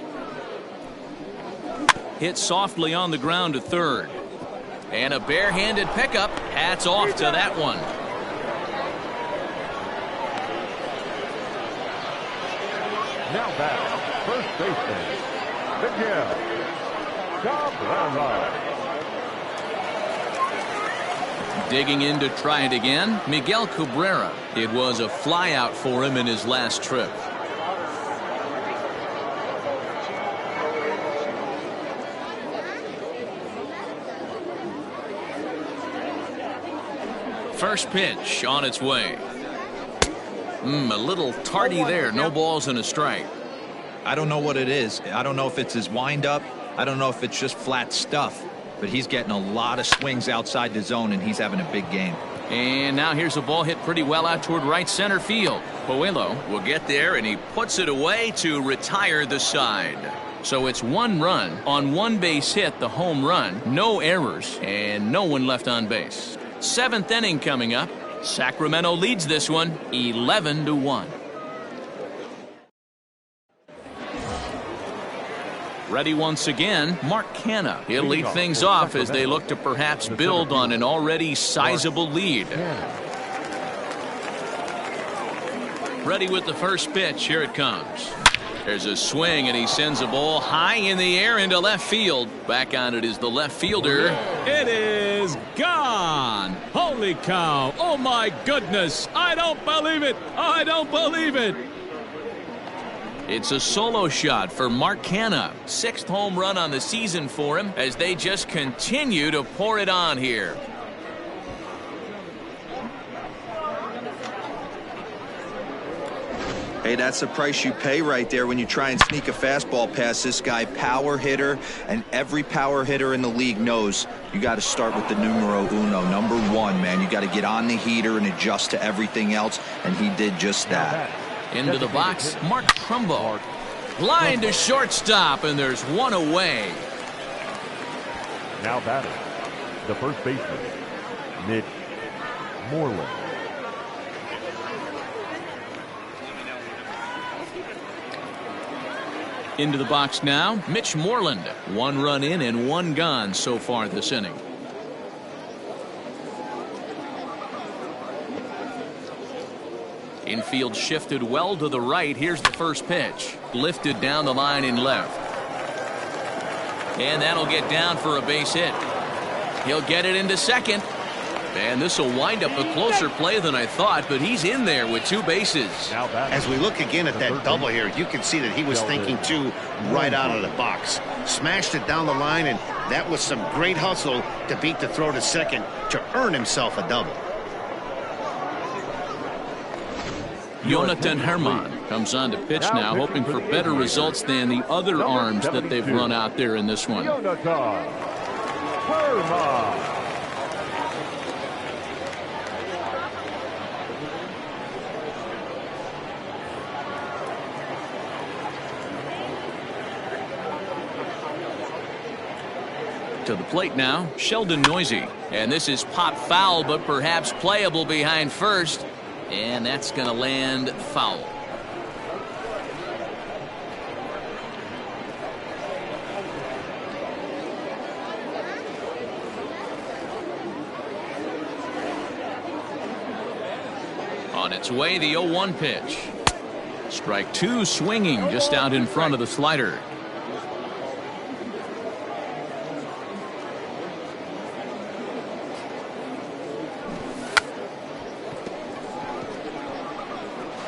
Hit softly on the ground to third. And a barehanded pickup. Hats off to that one.
Now back, first baseman, Miguel Cabrera.
Digging in to try it again, Miguel Cabrera. It was a flyout for him in his last trip. First pitch on its way. A little tardy there. No balls and a strike.
I don't know what it is. I don't know if it's his windup. I don't know if it's just flat stuff. But he's getting a lot of swings outside the zone, and he's having a big game.
And now here's a ball hit pretty well out toward right center field. Puello will get there, and he puts it away to retire the side. So it's 1 run on 1 base hit, the home run. No errors, and no one left on base. 7th inning coming up. Sacramento leads this one 11-1. Ready once again, Mark Canha. He'll lead things off as they look to perhaps build on an already sizable lead. Ready with the first pitch. Here it comes. There's a swing, and he sends a ball high in the air into left field. Back on it is the left fielder.
It is gone. Holy cow. Oh, my goodness. I don't believe it. I don't believe it.
It's a solo shot for Mark Canha. 6th home run on the season for him as they just continue to pour it on here.
Hey, that's the price you pay right there when you try and sneak a fastball past this guy. Power hitter, and every power hitter in the league knows you got to start with the numero uno, number one, man. You got to get on the heater and adjust to everything else, and he did just that.
Into the box, Mark Trumbo. Line to shortstop, and there's one away.
Now batting, the first baseman, Mitch Moreland.
Into the box now, Mitch Moreland. 1 run in and 1 gone so far this inning. Infield shifted well to the right. Here's the first pitch. Lifted down the line in left. And that'll get down for a base hit. He'll get it into second. And this will wind up a closer play than I thought, but he's in there with 2 bases.
As we look again at that double here, you can see that he was thinking too right out of the box. Smashed it down the line, and that was some great hustle to beat the throw to second to earn himself a double.
Jonathan Herman comes on to pitch now, hoping for better results than the other arms that they've run out there in this one.
Jonathan Herman.
To the plate now, Sheldon Noisy. And this is pop foul, but perhaps playable behind first. And that's going to land foul. On its way, the 0-1 pitch. Strike 2 swinging just out in front of the slider.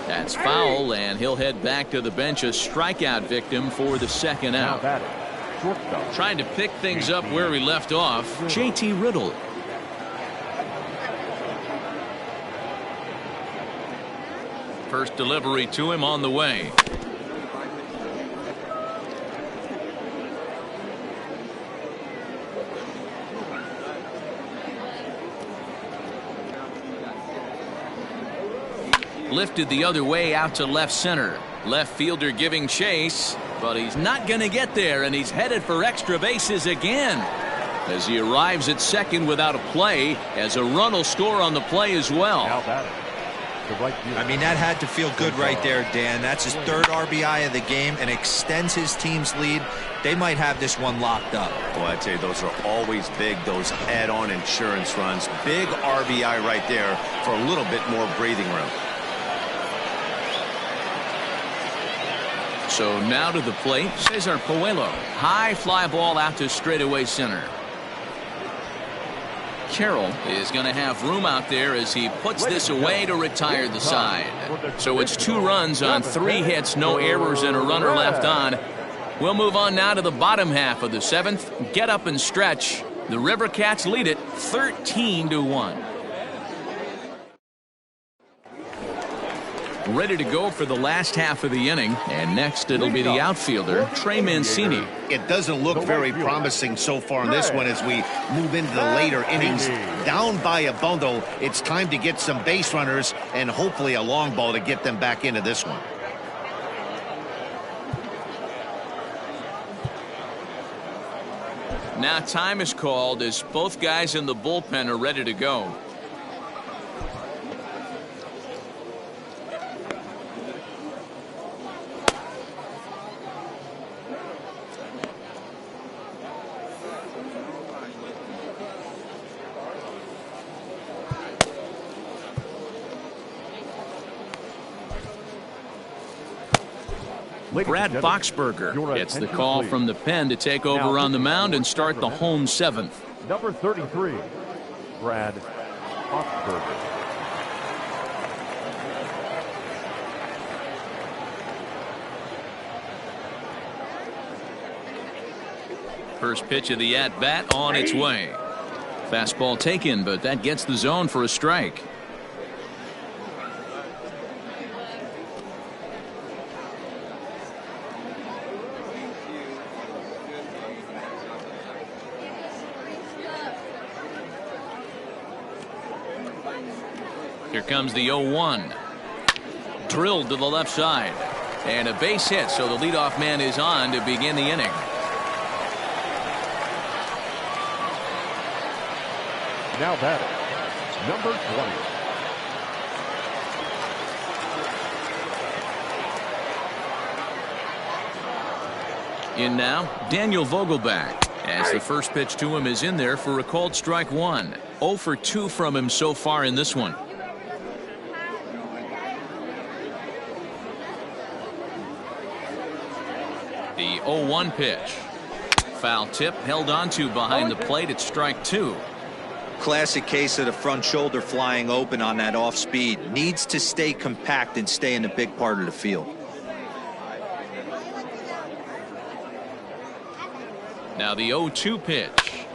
That's foul, and he'll head back to the bench, a strikeout victim for the second out. Trying to pick things up where we left off, JT Riddle. First delivery to him on the way. Lifted the other way out to left center. Left fielder giving chase, but he's not going to get there, and he's headed for extra bases again. As he arrives at second without a play, as a run will score on the play as well.
I mean, that had to feel good right there, Dan. That's his 3rd RBI of the game and extends his team's lead. They might have this one locked up.
Well, I tell you, those are always big, those add-on insurance runs. Big RBI right there for a little bit more breathing room.
So now to the plate, Cesar Puello. High fly ball out to straightaway center. Carroll is going to have room out there as he puts this away to retire the side. So it's 2 runs on 3 hits, no errors, and a runner left on. We'll move on now to the bottom half of the 7th. Get up and stretch. The River Cats lead it 13-1. Ready to go for the last half of the inning, and next it'll be the outfielder, Trey Mancini.
It doesn't look very promising so far in this one as we move into the later innings. Down by a bundle, it's time to get some base runners and hopefully a long ball to get them back into this one.
Now time is called as both guys in the bullpen are ready to go. Brad Boxberger gets the call from the pen to take over on the mound and start the home 7th.
Number 33, Brad Boxberger.
First pitch of the at-bat on its way. Fastball taken, but that gets the zone for a strike. Here comes the 0-1. Drilled to the left side. And a base hit, so the leadoff man is on to begin the inning.
Now batting, number 20.
In now, Daniel Vogelback, as the first pitch to him is in there for a called strike one. 0 for 2 from him so far in this one. The 0-1 pitch. Foul tip held onto behind the plate at strike 2.
Classic case of the front shoulder flying open on that off speed. Needs to stay compact and stay in the big part of the field.
Now the 0-2 pitch.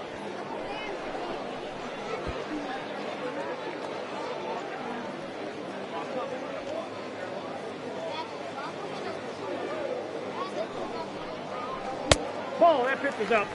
Ball, that pitch is up.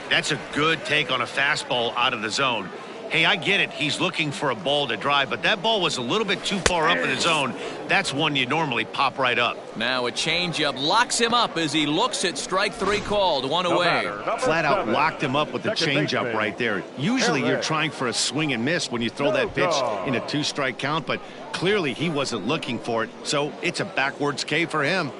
That's a good take on a fastball out of the zone. Hey, I get it. He's looking for a ball to drive, but that ball was a little bit too far up in the zone. That's one you normally pop right up.
Now a changeup locks him up as he looks at strike 3 called. One away.
Flat out locked him up with the changeup right there. Usually you're trying for a swing and miss when you throw that pitch in a 2-strike count, but clearly he wasn't looking for it, so it's a backwards K for him.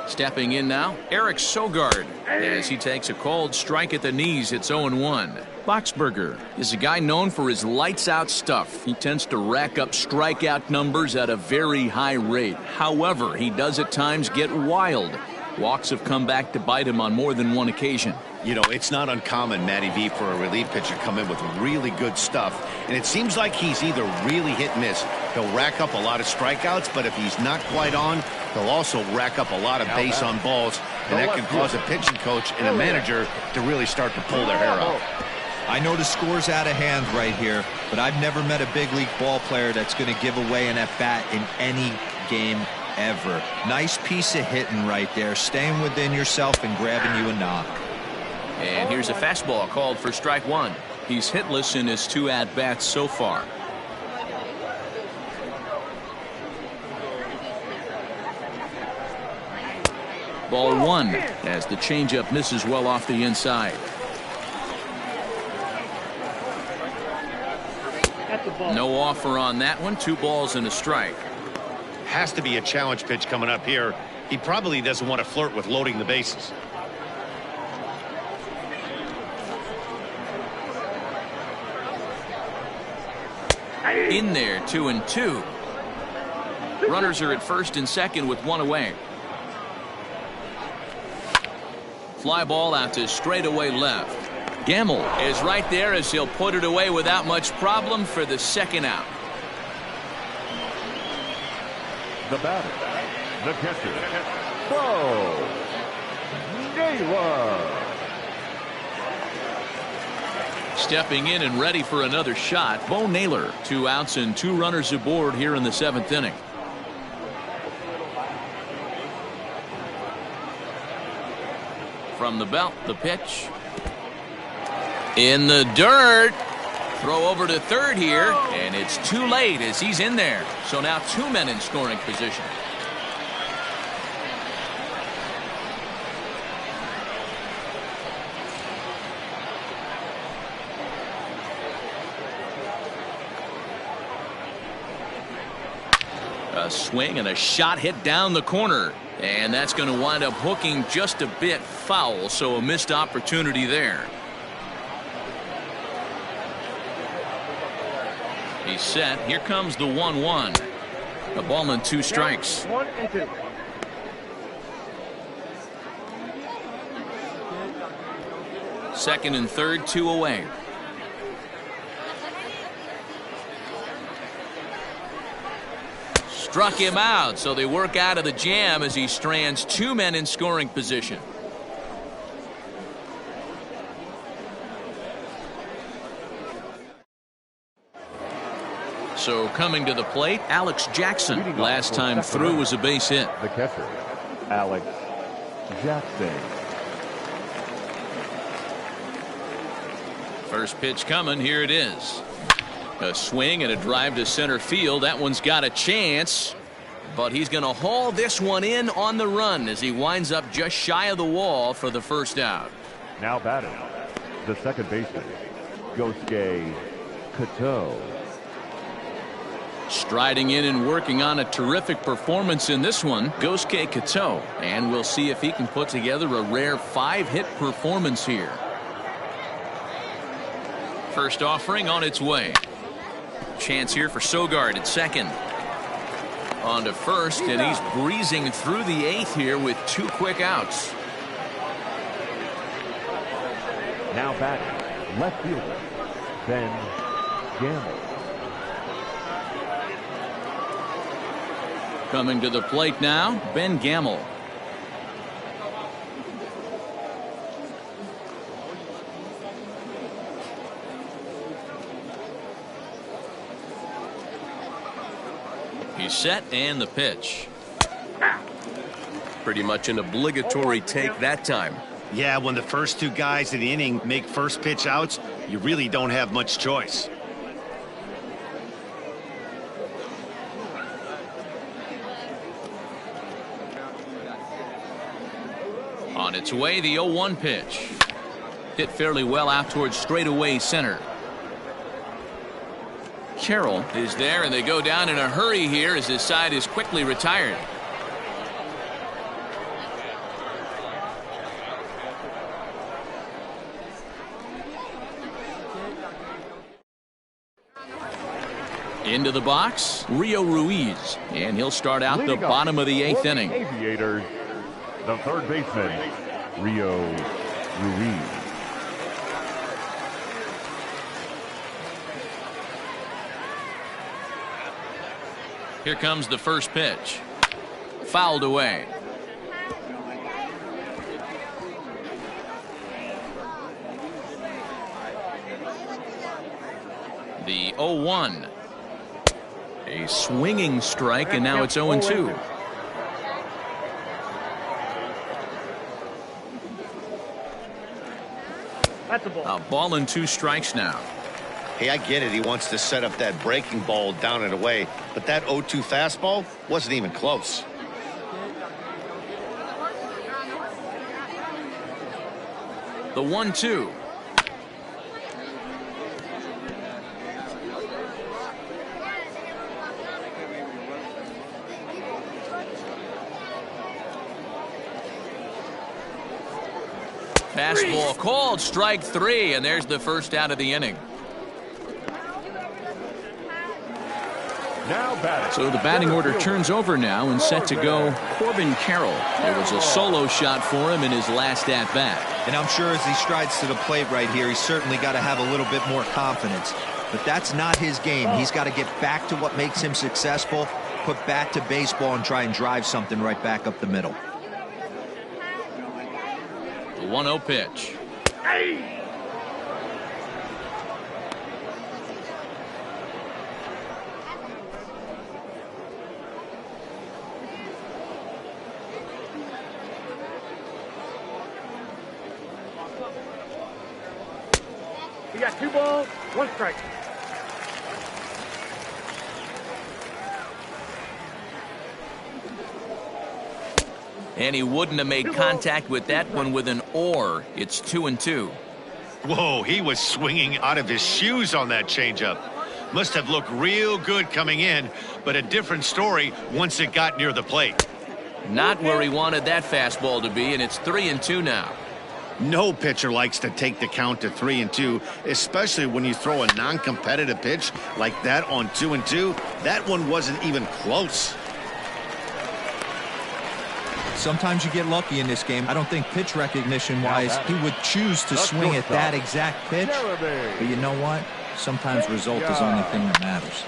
Stepping in now, Eric Sogard, as he takes a called strike at the knees. It's 0-1. Boxberger is a guy known for his lights-out stuff. He tends to rack up strikeout numbers at a very high rate. However, he does at times get wild. Walks have come back to bite him on more than one occasion.
You know, it's not uncommon, Matty V, for a relief pitcher to come in with really good stuff. And it seems like he's either really hit and miss. He'll rack up a lot of strikeouts, but if he's not quite on, he'll also rack up a lot of base on balls. And that can cause a pitching coach and a manager to really start to pull their hair out.
I know the score's out of hand right here, but I've never met a big league ball player that's going to give away an at-bat in any game ever. Nice piece of hitting right there, staying within yourself and grabbing you a knock.
And here's a fastball called for strike 1. He's hitless in his 2 at-bats so far. Ball 1 as the changeup misses well off the inside. No offer on that one. 2 balls and a strike.
Has to be a challenge pitch coming up here. He probably doesn't want to flirt with loading the bases.
In there, 2-2. Runners are at first and second with 1 away. Fly ball out to straightaway left. Gamble is right there as he'll put it away without much problem for the second out.
The batter, the catcher, Bo Naylor.
Stepping in and ready for another shot, Bo Naylor. 2 outs and 2 runners aboard here in the 7th inning. From the belt, the pitch. In the dirt. Throw over to third here, and it's too late as he's in there. So now 2 men in scoring position. A swing and a shot hit down the corner. And that's going to wind up hooking just a bit foul, so a missed opportunity there. He's set. Here comes the 1-1. A ball and 2 strikes.
1 and 2.
Second and third, 2 away. Struck him out, so they work out of the jam as he strands 2 men in scoring position. So coming to the plate, Alex Jackson. Last time through was a base hit.
The catcher, Alex Jackson.
First pitch coming. Here it is. A swing and a drive to center field. That one's got a chance. But he's going to haul this one in on the run as he winds up just shy of the wall for the first out.
Now batting, the second baseman, Yosuke Kato.
Striding in and working on a terrific performance in this one, Yosuke Kato. And we'll see if he can put together a rare 5-hit performance here. First offering on its way. Chance here for Sogard at second. On to first, and he's breezing through the 8th here with 2 quick outs.
Now batting, left fielder, Ben Gamble.
Coming to the plate now, Ben Gamble. He's set, and the pitch.
Pretty much an obligatory take that time.
Yeah, when the first 2 guys in the inning make first pitch outs, you really don't have much choice.
On its way, the 0-1 pitch. Hit fairly well out towards straightaway center. Carroll is there, and they go down in a hurry here as his side is quickly retired. Into the box, Rio Ruiz, and he'll start out the bottom of the 8th inning.
Aviators, the third baseman, Rio Ruiz.
Here comes the first pitch. Fouled away. The 0-1. A swinging strike, and now it's 0-2.
That's a ball.
A ball and 2 strikes now.
Hey, I get it. He wants to set up that breaking ball down and away, but that 0-2 fastball wasn't even close.
The 1-2. Fastball called, strike 3, and there's the first out of the inning.
Now batting.
So the batting order turns over now, and set to go Corbin Carroll. It was a solo shot for him in his last at-bat.
And I'm sure as he strides to the plate right here, he's certainly got to have a little bit more confidence. But that's not his game. He's got to get back to what makes him successful, put bat to baseball, and try and drive something right back up the middle.
The 1-0 pitch.
You got 2 balls, 1 strike.
And he wouldn't have made contact with that one with an or. It's 2-2.
Whoa, he was swinging out of his shoes on that changeup. Must have looked real good coming in, but a different story once it got near the plate.
Not where he wanted that fastball to be, and it's 3-2 now.
No pitcher likes to take the count to 3-2, especially when you throw a non-competitive pitch like that on 2-2. That one wasn't even close.
Sometimes you get lucky in this game. I don't think pitch recognition-wise he would choose to swing at that exact pitch. But you know what? Sometimes result is the only thing that matters.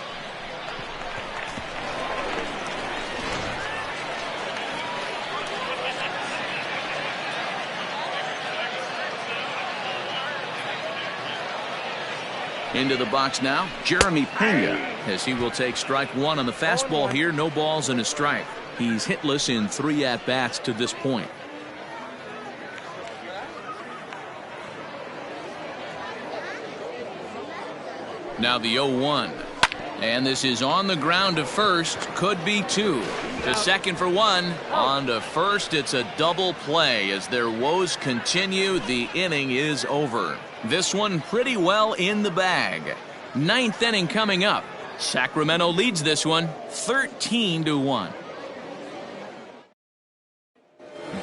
Into the box now, Jeremy Pena, as he will take strike one on the fastball here. No balls and a strike. He's hitless in 3 at-bats to this point. Now the 0-1. And this is on the ground to first. Could be 2. To second for 1. On to first. It's a double play. As their woes continue, the inning is over. This one pretty well in the bag. 9th inning coming up. Sacramento leads this one 13-1.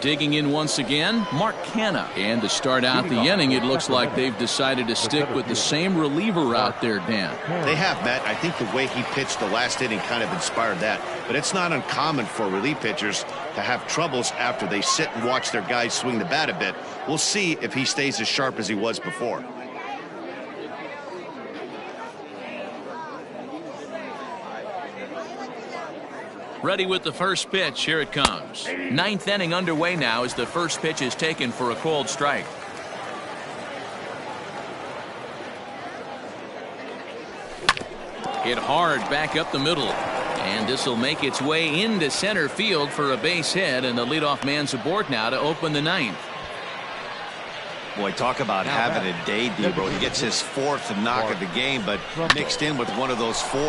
Digging in once again, Mark Canha. And to start out the inning, it looks like they've decided to stick with the same reliever out there, Dan.
They have, Matt. I think the way he pitched the last inning kind of inspired that. But it's not uncommon for relief pitchers to have troubles after they sit and watch their guys swing the bat a bit. We'll see if he stays as sharp as he was before.
Ready with the first pitch. Here it comes. 9th inning underway now as the first pitch is taken for a called strike. Hit hard back up the middle. And this will make its way into center field for a base hit, and the leadoff man's aboard now to open the 9th.
Boy, talk about having a day, Debo. He gets his 4th knock of the game, but mixed in with one of those 4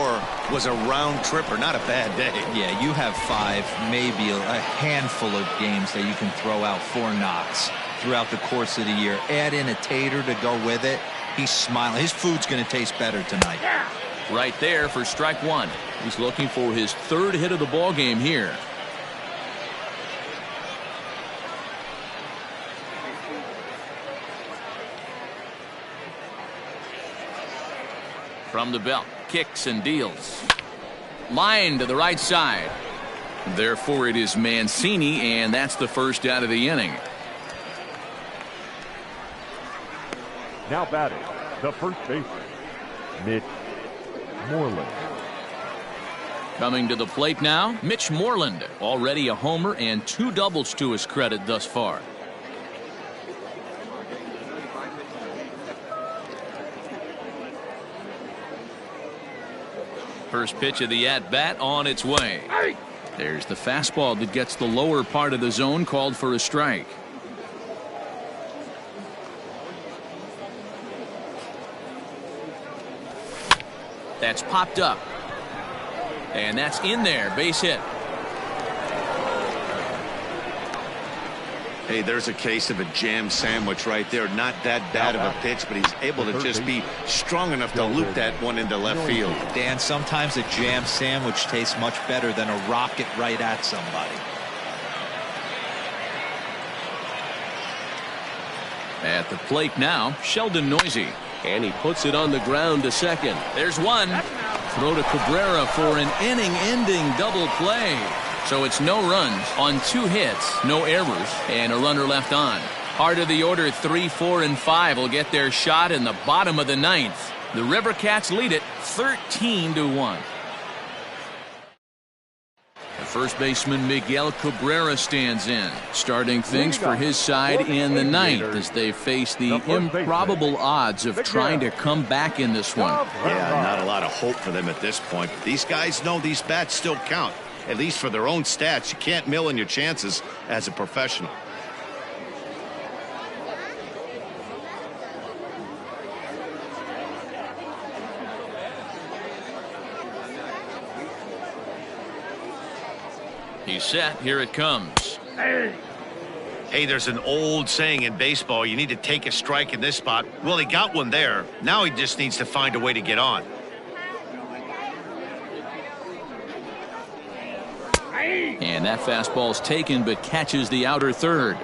was a round tripper. Not a bad day.
Yeah, you have 5, maybe a handful of games that you can throw out 4 knocks throughout the course of the year. Add in a tater to go with it. He's smiling. His food's going to taste better tonight.
Right there for strike 1. He's looking for his 3rd hit of the ball game here. From the belt, kicks and deals. Line to the right side. Therefore, it is Mancini, and that's the first out of the inning.
Now batting, the first baseman, Mitch Moreland.
Coming to the plate now, Mitch Moreland. Already a homer and 2 doubles to his credit thus far. First pitch of the at-bat on its way. There's the fastball that gets the lower part of the zone, called for a strike. That's popped up. And that's in there. Base hit.
Hey, there's a case of a jam sandwich right there. Not that bad of a pitch, but he's able to just be strong enough to loop that one into left field.
Dan, sometimes a jam sandwich tastes much better than a rocket right at somebody.
At the plate now, Sheldon Noisy.
And he puts it on the ground to second.
There's one. Throw to Cabrera for an inning-ending double play. So it's no runs on 2 hits, no errors, and a runner left on. Heart of the order, 3, 4, and 5 will get their shot in the bottom of the 9th. The River Cats lead it 13-1. The first baseman Miguel Cabrera stands in, starting things for his side in the 9th as they face the improbable odds of trying to come back in this one.
Yeah, not a lot of hope for them at this point. These guys know these bats still count, at least for their own stats. You can't mill in your chances as a professional.
He's set. Here it comes.
Hey, there's an old saying in baseball, you need to take a strike in this spot. Well, he got one there. Now he just needs to find a way to get on.
And that fastball's taken but catches the outer third.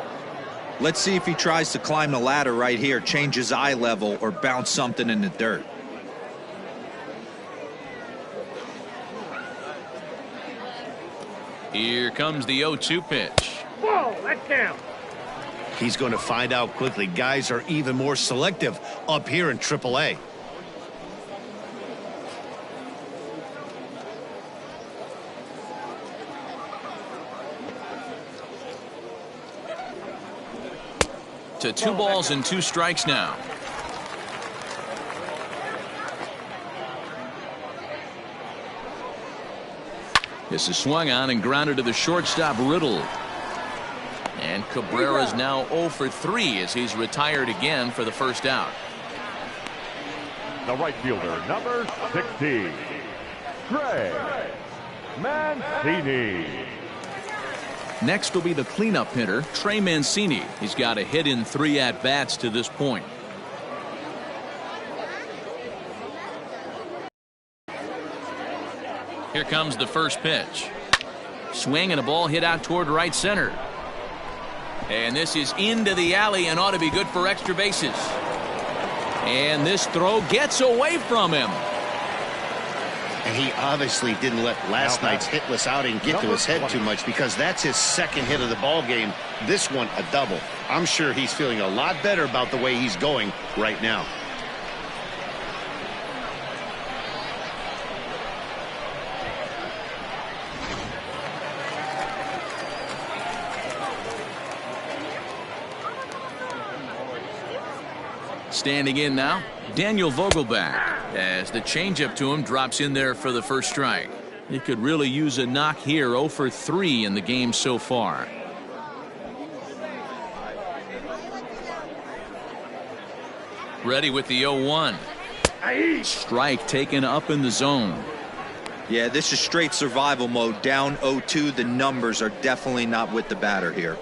Let's see if he tries to climb the ladder right here, change his eye level, or bounce something in the dirt.
Here comes the 0-2 pitch.
Whoa, that counts.
He's going to find out quickly. Guys are even more selective up here in AAA.
To 2 balls and 2 strikes now. This is swung on and grounded to the shortstop, Riddle. And Cabrera's now 0 for 3 as he's retired again for the first out.
The right fielder, number 16, Greg Mancini.
Next will be the cleanup hitter, Trey Mancini. He's got a hit in 3 at-bats to this point. Here comes the first pitch. Swing and a ball hit out toward right center. And this is into the alley and ought to be good for extra bases. And this throw gets away from him.
And he obviously didn't let last night's hitless outing get to his head too much, because that's his second hit of the ball game. This one a double. I'm sure he's feeling a lot better about the way he's going right now.
Standing in now, Daniel Vogelback, as the changeup to him drops in there for the first strike. He could really use a knock here. 0 for 3 in the game so far. Ready with the 0-1. Strike taken up in the zone.
Yeah, this is straight survival mode. Down 0-2. The numbers are definitely not with the batter here.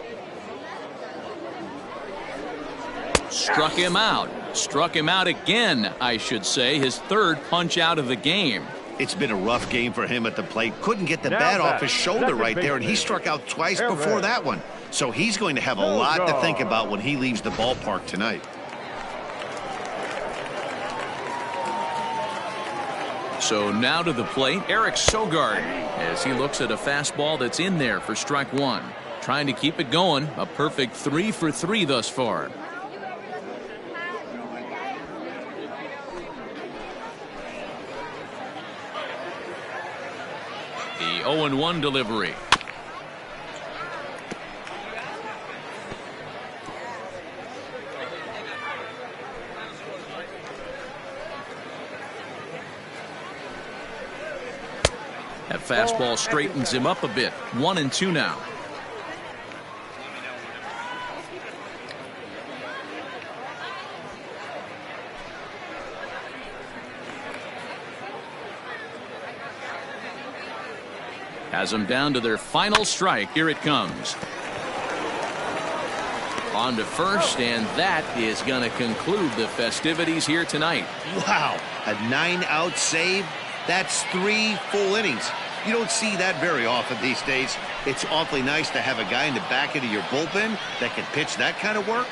Struck him out. Struck him out again, I should say. His third punch out of the game.
It's been a rough game for him at the plate. Couldn't get the bat off his shoulder right there, and he struck out twice before that one. So he's going to have a lot to think about when he leaves the ballpark tonight.
So now to the plate, Eric Sogard, as he looks at a fastball that's in there for strike 1. Trying to keep it going. A perfect 3 for 3 thus far. The 0-1 delivery. That fastball straightens him up a bit. 1-2 now. Has them down to their final strike. Here it comes. On to first, and that is going to conclude the festivities here tonight.
Wow, a 9-out save. That's 3 full innings. You don't see that very often these days. It's awfully nice to have a guy in the back end of your bullpen that can pitch that kind of work.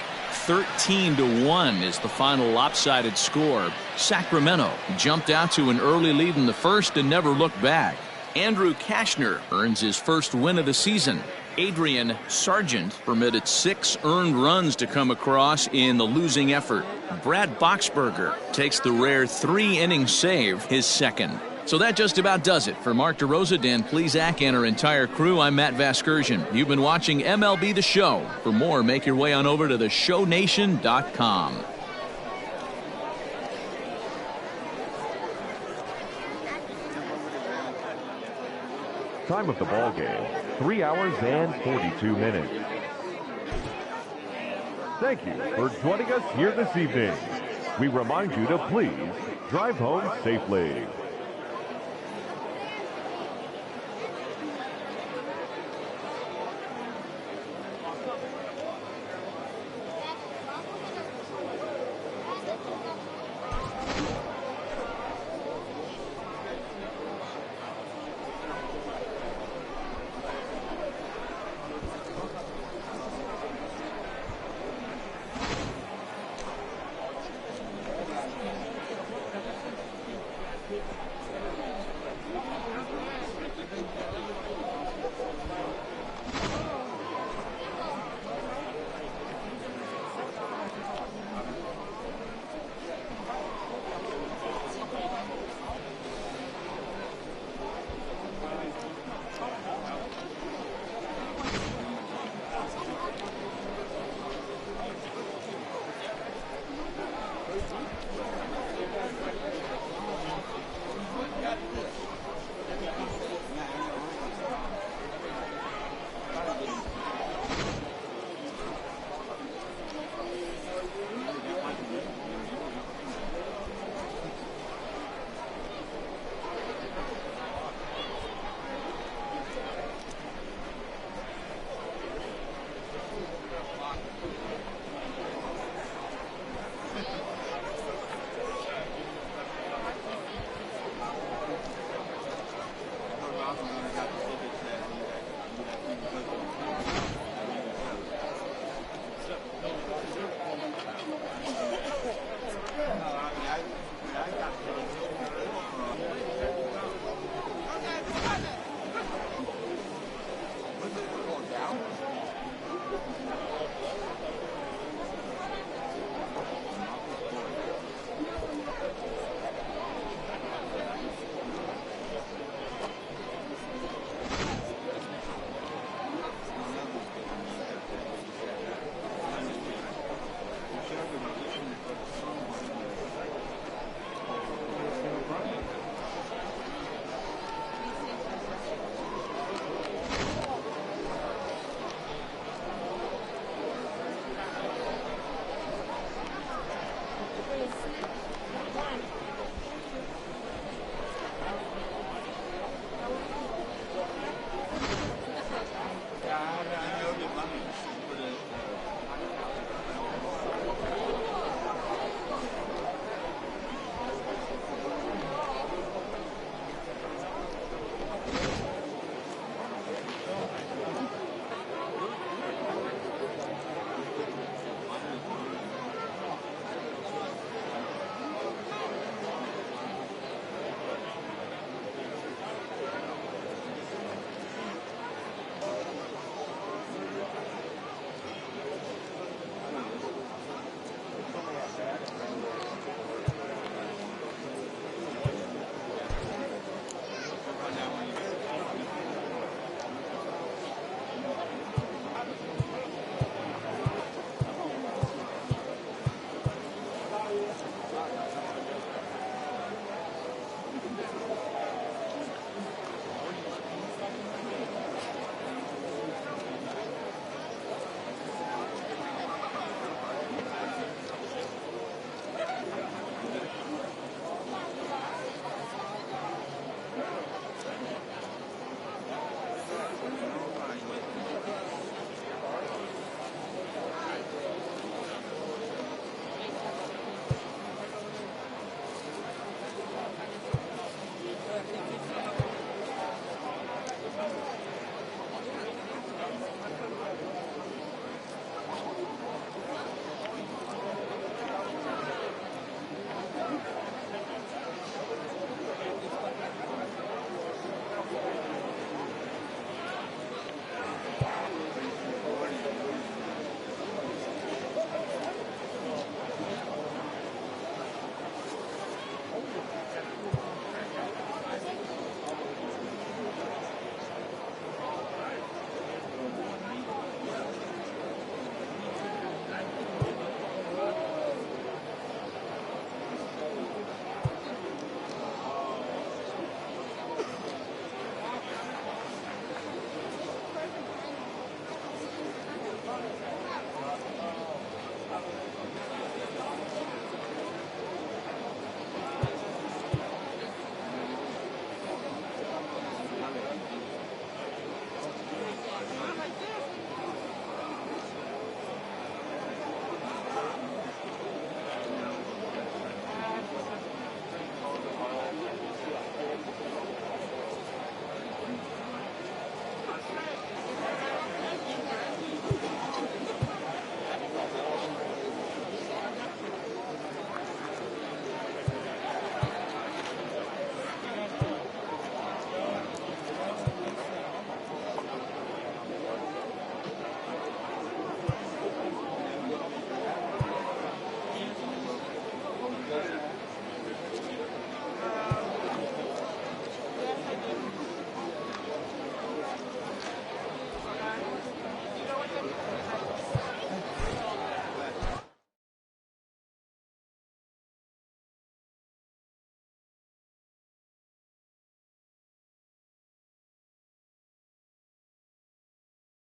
13-1 is the final lopsided score. Sacramento jumped out to an early lead in the first and never looked back. Andrew Kashner earns his first win of the season. Adrian Sargent permitted 6 earned runs to come across in the losing effort. Brad Boxberger takes the rare 3-inning save, his second. So that just about does it. For Mark DeRosa, Dan Plesac, and our entire crew, I'm Matt Vasgersian. You've been watching MLB The Show. For more, make your way on over to theshownation.com.
Time of the ball game, 3 hours and 42 minutes. Thank you for joining us here this evening. We remind you to please drive home safely.